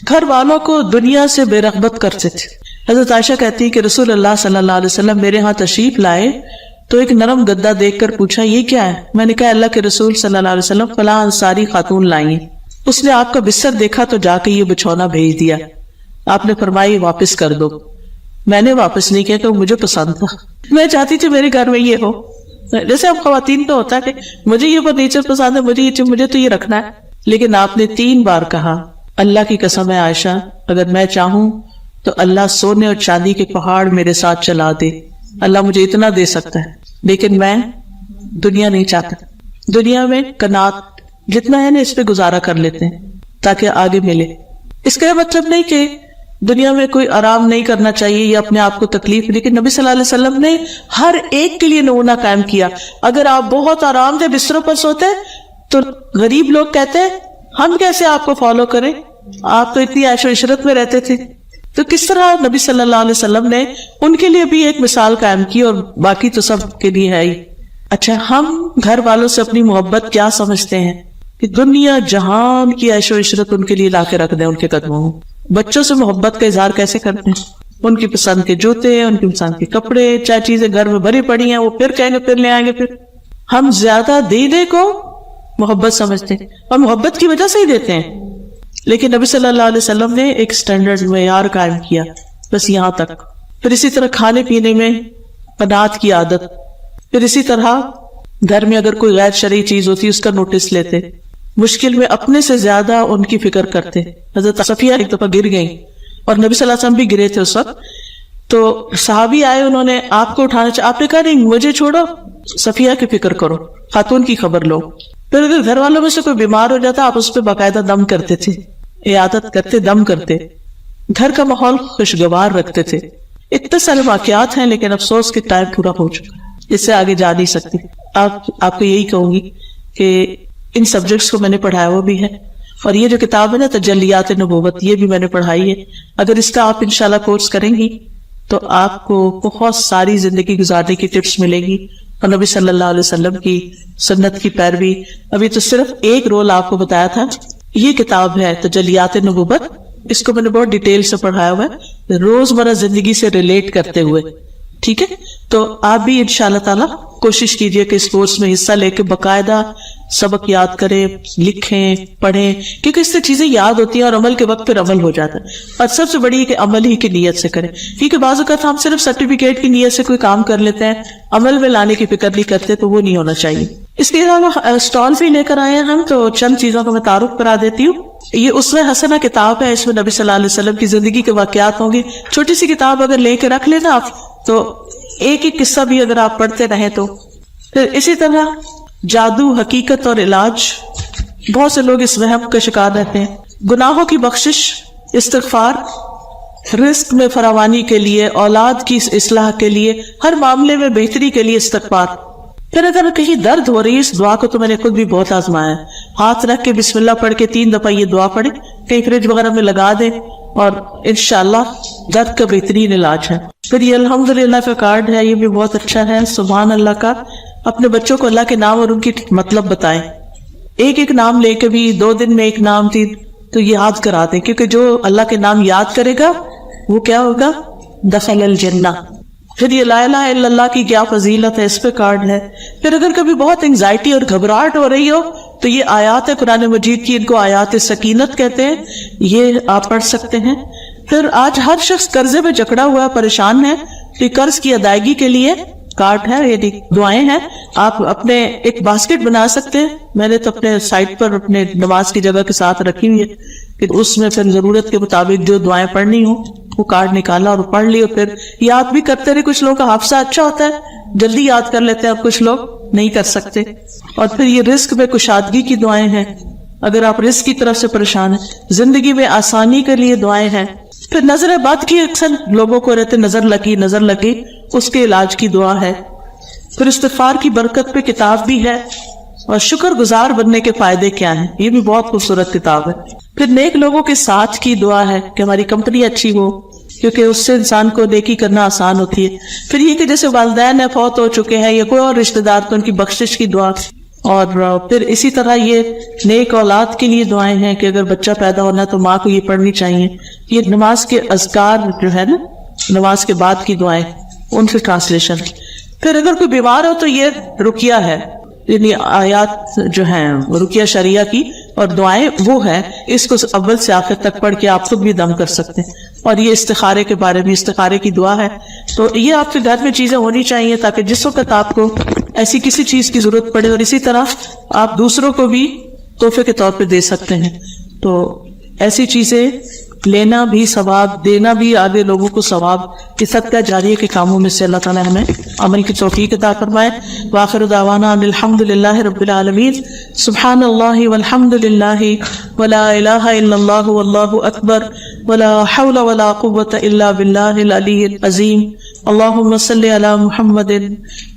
گھر والوں کو دنیا سے بے رغبت کرتے تھے. حضرت عائشہ کہتی ہے کہ رسول اللہ صلی اللہ علیہ وسلم میرے ہاں تشریف لائے تو ایک نرم گدا دیکھ کر پوچھا یہ کیا ہے؟ میں نے کہا اللہ کے رسول صلی اللہ علیہ وسلم فلاں انصاری خاتون لائیں. اس نے آپ کا بستر دیکھا تو جا کے یہ بچھونا بھیج دیا. آپ نے فرمایا واپس کر دو. میں نے واپس نہیں کیا کہ مجھے پسند تھا, میں چاہتی تھی میرے گھر میں یہ ہو. جیسے اب خواتین کو ہوتا ہے کہ مجھے یہ فرنیچر پسند ہے, مجھے تو یہ رکھنا ہے. لیکن آپ نے 3 بار کہا اللہ کی قسم ہے عائشہ, اگر میں چاہوں تو اللہ سونے اور چاندی کے پہاڑ میرے ساتھ چلا دے, اللہ مجھے اتنا دے سکتا ہے, لیکن میں دنیا نہیں چاہتا. دنیا میں قناعت جتنا ہے نا اس پہ گزارا کر لیتے ہیں تاکہ آگے ملے. اس کا مطلب نہیں کہ دنیا میں کوئی آرام نہیں کرنا چاہیے یا اپنے آپ کو تکلیف, لیکن نبی صلی اللہ علیہ وسلم نے ہر ایک کے لیے نمونہ قائم کیا. اگر آپ بہت آرام دہ بستروں پر سوتے تو غریب لوگ کہتے ہیں ہم کیسے آپ کو فالو کریں, آپ تو اتنی عیش و عشرت میں رہتے تھے. تو کس طرح نبی صلی اللہ علیہ وسلم نے ان کے لیے بھی ایک مثال قائم کی, اور باقی تو سب کے لیے ہے ہی. اچھا, ہم گھر والوں سے اپنی محبت کیا سمجھتے ہیں کہ دنیا جہان کی عیش و عشرت ان کے لیے لا کے رکھ دیں ان کے قدموں میں. بچوں سے محبت کا اظہار کیسے کرتے ہیں؟ ان کی پسند کے جوتے, ان کی پسند کے کپڑے, چاہے چیزیں گھر میں بھری پڑی ہیں وہ پھر کہیں گے پھر لے آئیں گے. پھر ہم زیادہ دینے کو محبت سمجھتے ہیں اور محبت کی وجہ سے ہی دیتے ہیں. لیکن نبی صلی اللہ علیہ وسلم نے ایک سٹینڈرڈ معیار قائم کیا, بس یہاں تک. پھر اسی طرح کھانے پینے میں قناعت کی عادت. پھر اسی طرح گھر میں اگر کوئی غیر شرعی چیز ہوتی اس کا نوٹس لیتے, مشکل میں اپنے سے زیادہ ان کی فکر کرتے. حضرت صفیہ ایک دفعہ گر گئیں اور نبی صلی اللہ علیہ وسلم بھی گرے تھے اس وقت, تو صحابی آئے, انہوں نے آپ کو اٹھانا چاہا, آپ نے کہا نہیں مجھے چھوڑو, صفیہ کی فکر کرو, خاتون کی خبر لو. پھر اگر گھر والوں میں سے کوئی بیمار ہو جاتا آپ اس پہ باقاعدہ دم کرتے تھے, عیادت کرتے, دم کرتے, گھر کا ماحول خوشگوار رکھتے تھے. اتنے سارے واقعات ہیں, لیکن افسوس کہ ٹائم پورا ہو چکا, اس سے آگے جا نہیں سکتی. آپ کو یہی کہوں گی کہ ان سبجیکٹس کو میں نے پڑھایا وہ بھی ہے, اور یہ جو کتاب ہے نا تجلیات نبوت, یہ بھی میں نے پڑھائی ہے. اگر اس کا آپ انشاءاللہ کورس کریں گی تو آپ کو بہت ساری زندگی گزارنے کی ٹپس ملے گی, اور نبی صلی اللہ علیہ وسلم کی سنت کی پیروی. ابھی تو صرف ایک رول آپ کو بتایا تھا. یہ کتاب ہے تجلیات نبوت, اس کو میں نے بہت ڈیٹیل سے پڑھایا ہوا ہے روزمرہ زندگی سے ریلیٹ کرتے ہوئے. ٹھیک ہے, تو آپ بھی انشاءاللہ تعالی کوشش کیجئے کہ اس کورس میں حصہ لے کے باقاعدہ سبق یاد کریں, لکھیں, پڑھیں, کیونکہ اس سے چیزیں یاد ہوتی ہیں اور عمل کے وقت پھر عمل ہو جاتا ہے. اور سب سے بڑی ہے کہ عمل ہی کی نیت سے کریں, کیونکہ بعض اوقات ہم صرف سرٹیفکیٹ کی نیت سے کوئی کام کر لیتے ہیں, عمل میں لانے کی فکر نہیں کرتے, تو وہ نہیں ہونا چاہیے. اس کے علاوہ اسٹال بھی لے کر آئے ہیں ہم, تو چند چیزوں کو میں تعارف کرا دیتی ہوں. یہ اسوہ حسنہ کتاب ہے, اس میں نبی صلی اللہ علیہ وسلم کی زندگی کے واقعات ہوں گے. چھوٹی سی کتاب اگر لے کے رکھ لینا آپ, تو ایک ایک قصہ بھی اگر آپ پڑھتے رہیں تو. پھر اسی طرح جادو, حقیقت اور علاج. بہت سے لوگ اس وہم کا شکار رہتے ہیں. گناہوں کی بخشش, استغفار, رزق میں فراوانی کے لیے, اولاد کی اصلاح کے لیے, ہر معاملے میں بہتری کے لیے استغفار. پھر اگر کہیں درد ہو رہی ہے, اس دعا کو تو میں نے خود بھی بہت آزمایا ہے. ہاتھ رکھ کے بسم اللہ پڑھ کے 3 دفعہ یہ دعا پڑھیں, کہیں فریج وغیرہ میں لگا دیں, اور انشاءاللہ درد کا بہترین علاج ہے. پھر یہ الحمدللہ کا کارڈ ہے, یہ بھی بہت اچھا ہے. سبحان اللہ کا. اپنے بچوں کو اللہ کے نام اور ان کی مطلب بتائیں. ایک ایک نام لے کے بھی 2 دن میں 1 نام 3 تو یاد کرا دیں, کیونکہ جو اللہ کے نام یاد کرے گا وہ کیا ہوگا, دخل الجنہ. پھر یہ لا الہ الا اللہ کی کیا فضیلت ہے, اس پہ کارڈ ہے. پھر اگر کبھی بہت انگزائٹی اور گھبراہٹ ہو رہی ہو تو یہ آیات ہے قرآن مجید کی, ان کو آیات سکینت کہتے ہیں, یہ آپ پڑھ سکتے ہیں. پھر آج ہر شخص قرضے میں جکڑا ہوا پریشان ہے, تو قرض کی ادائیگی کے لیے کارڈ ہے, یہ دعائیں ہیں. آپ اپنے ایک باسکٹ بنا سکتے ہیں, میں نے تو اپنے سائٹ پر اپنے نماز کی جگہ کے ساتھ رکھی ہوئی ہے, کہ اس میں پھر ضرورت کے مطابق جو دعائیں پڑھنی ہوں وہ کارڈ نکالا اور پڑھ لی، اور پھر یاد بھی کرتے رہے. کچھ لوگوں کا حافظہ اچھا ہوتا ہے، جلدی یاد کر لیتے ہیں، اب کچھ لوگ نہیں کر سکتے. اور پھر یہ رزق میں کشادگی کی دعائیں ہیں، اگر آپ رزق کی طرف سے پریشان ہیں، زندگی میں آسانی کے لیے دعائیں ہیں. پھر نظر بد کی اکثر لوگوں کو رہتے نظر لگی، اس کے علاج کی دعا ہے. پھر استغفار کی برکت پہ کتاب بھی ہے، اور شکر گزار بننے کے فائدے کیا ہیں، یہ بھی بہت خوبصورت کتاب ہے. پھر نیک لوگوں کے ساتھ کی دعا ہے کہ ہماری کمپنی اچھی ہو، کیونکہ اس سے انسان کو نیکی کرنا آسان ہوتی ہے. پھر یہ کہ جیسے والدین فوت ہو چکے ہیں یا کوئی اور رشتہ دار، تو ان کی بخشش کی دعا. اور پھر اسی طرح یہ نیک اولاد کے لیے دعائیں ہیں کہ اگر بچہ پیدا ہونا ہے تو ماں کو یہ پڑھنی چاہیے. یہ نماز کے اذکار جو ہے نا، نماز کے بعد کی دعائیں، ان سے ٹرانسلیشن. پھر اگر کوئی بیمار ہو تو یہ رقیہ ہے، یعنی آیات جو ہیں رقیہ شریعہ کی اور دعائیں وہ ہیں، اس کو اول سے آخر تک پڑھ کے آپ خود بھی دم کر سکتے ہیں. اور یہ استخارے کے بارے میں، استخارے کی دعا ہے. تو یہ آپ کے گھر میں چیزیں ہونی چاہیے تاکہ جس وقت آپ کو ایسی کسی چیز کی ضرورت پڑے، اور اسی طرح آپ دوسروں کو بھی تحفے کے طور پہ دے سکتے ہیں. تو ایسی چیزیں لینا بھی ثواب، دینا بھی آگے لوگوں کو ثواب. کہ صدقہ جاریہ کے کاموں میں سے اللہ تعالیٰ ہمیں عمل کی توفیق عطا فرمائے. وآخر دعوانا ان الحمد للہ رب العالمین. سبحان اللہ والحمد للہ ولا الہ الا اللہ واللہ اکبر ولا حول ولا قوة الا باللہ العلی العظیم. اللہم صلی علی محمد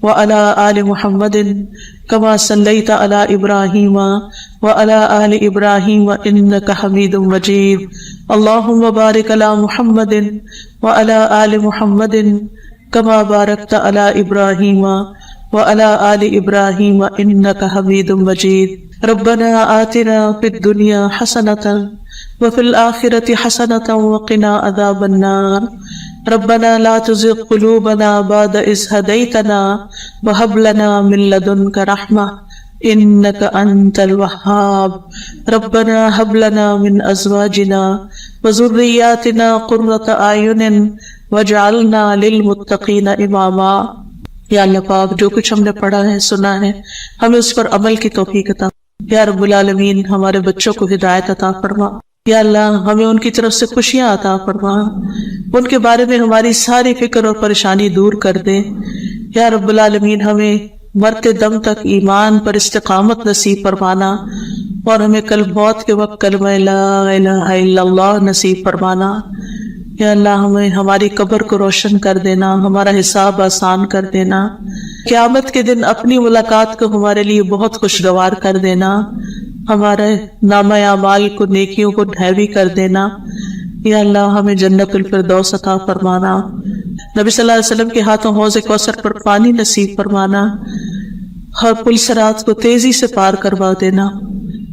وعلی آل محمد کما صلیت علی ابراہیم وعلی آل ابراہیم انک حمید مجید. اللہم بارک علی محمد وعلی آل محمد کما بارکت علی ابراہیم وعلی آل ابراہیم انک حمید مجید. ربنا آتنا فی الدنیا حسنۃ وفی الآخرۃ حسنۃ وقنا عذاب النار. ربنا لا تزغ قلوبنا بعد إذ هديتنا وهب لنا من لدنك رحمة إنك أنت الوهاب. ربنا هب لنا من أزواجنا وذرياتنا قرة أعين واجعلنا للمتقين إماما. یا اللہ پاک، جو کچھ ہم نے پڑھا ہے، سنا ہے، ہمیں اس پر عمل کی توفیق عطا. یا رب العالمین، ہمارے بچوں کو ہدایت عطا فرما. یا اللہ، ہمیں ان کی طرف سے خوشیاں عطا فرما، ان کے بارے میں ہماری ساری فکر اور پریشانی دور کر دے. یا رب العالمین، ہمیں مرتے دم تک ایمان پر استقامت نصیب فرمانا، اور ہمیں کل موت کے وقت کلمہ لا الہ الا اللہ نصیب فرمانا. یا اللہ، ہمیں ہماری قبر کو روشن کر دینا، ہمارا حساب آسان کر دینا. قیامت کے دن اپنی ملاقات کو ہمارے لیے بہت خوشگوار کر دینا، ہمارے نامہ اعمال کو، نیکیوں کو ڈھیوی کر دینا. یا اللہ، ہمیں جنت الفردوس عطا فرمانا. نبی صلی اللہ علیہ وسلم کے ہاتھوں حوض کوثر پر پانی نصیب فرمانا، ہر پل صراط کو تیزی سے پار کروا دینا،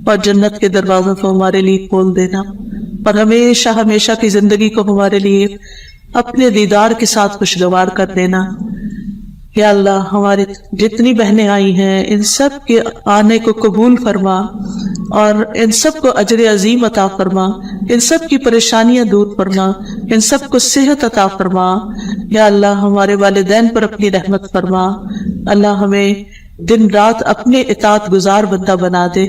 اور جنت کے دروازوں کو ہمارے لیے کھول دینا، اور ہمیشہ ہمیشہ کی زندگی کو ہمارے لیے اپنے دیدار کے ساتھ خوشگوار کر دینا. یا اللہ، ہمارے جتنی بہنیں آئی ہیں ان سب کے آنے کو قبول فرما، اور ان سب کو اجر عظیم عطا فرما، ان سب کی پریشانیاں دور فرما، ان سب کو صحت عطا فرما. یا اللہ، ہمارے والدین پر اپنی رحمت فرما. اللہ، ہمیں دن رات اپنے اطاعت گزار بندہ بنا دے.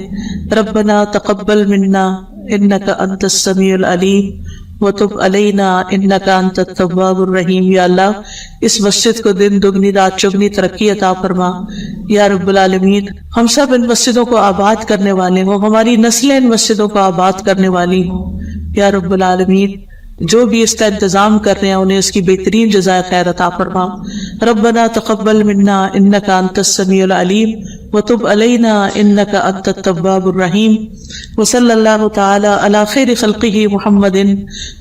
ربنا تقبل منا انک انت السمیع العلیم وتب علینا انک انت التواب الرحیم. یا اللہ، اس مسجد کو دن دگنی رات چگنی ترقی عطا فرما. یا رب العالمین، ہم سب ان مسجدوں کو آباد کرنے والے ہوں، ہماری نسلیں ان مسجدوں کو آباد کرنے والی ہوں. یا رب العالمین، جو بھی اس کا انتظام کر رہے ہیں انہیں اس کی بہترین جزائے خیر عطا فرما. ربنا تقبل منا انک انت السمیع العلیم وتب علینا انک انت التواب الرحیم. وصلی اللہ تعالی علی خیر خلقہ محمد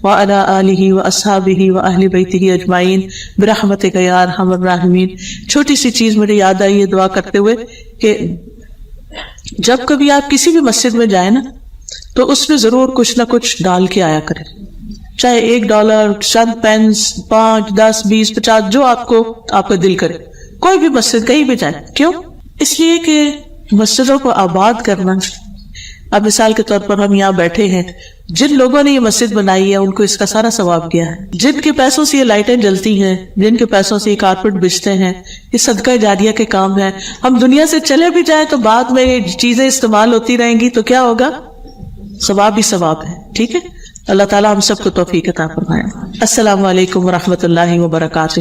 وعلی آلہ واصحابہ واہل بیتہ اجمعین برحمتک یا ارحم الراحمین. چھوٹی سی چیز مجھے یاد آئی ہے دعا کرتے ہوئے کہ جب کبھی آپ کسی بھی مسجد میں جائیں نا تو اس میں ضرور کچھ نہ کچھ ڈال کے آیا کریں، چاہے $1، چند پینس، 5، 10، 20، 50، جو آپ کا دل کرے. کوئی بھی مسجد کہیں بھی جائیں. کیوں؟ اس لیے کہ مسجدوں کو آباد کرنا. اب مثال کے طور پر ہم یہاں بیٹھے ہیں، جن لوگوں نے یہ مسجد بنائی ہے ان کو اس کا سارا ثواب کیا ہے. جن کے پیسوں سے یہ لائٹیں جلتی ہیں، جن کے پیسوں سے یہ کارپیٹ بچتے ہیں، یہ صدقہ جاریہ کے کام ہے. ہم دنیا سے چلے بھی جائیں تو بعد میں یہ چیزیں استعمال ہوتی رہیں گی تو کیا ہوگا؟ ثواب ہی ثواب ہے. ٹھیک ہے؟ اللہ تعالیٰ ہم سب کو توفیق عطا فرمائے. السلام علیکم ورحمۃ اللہ وبرکاتہ.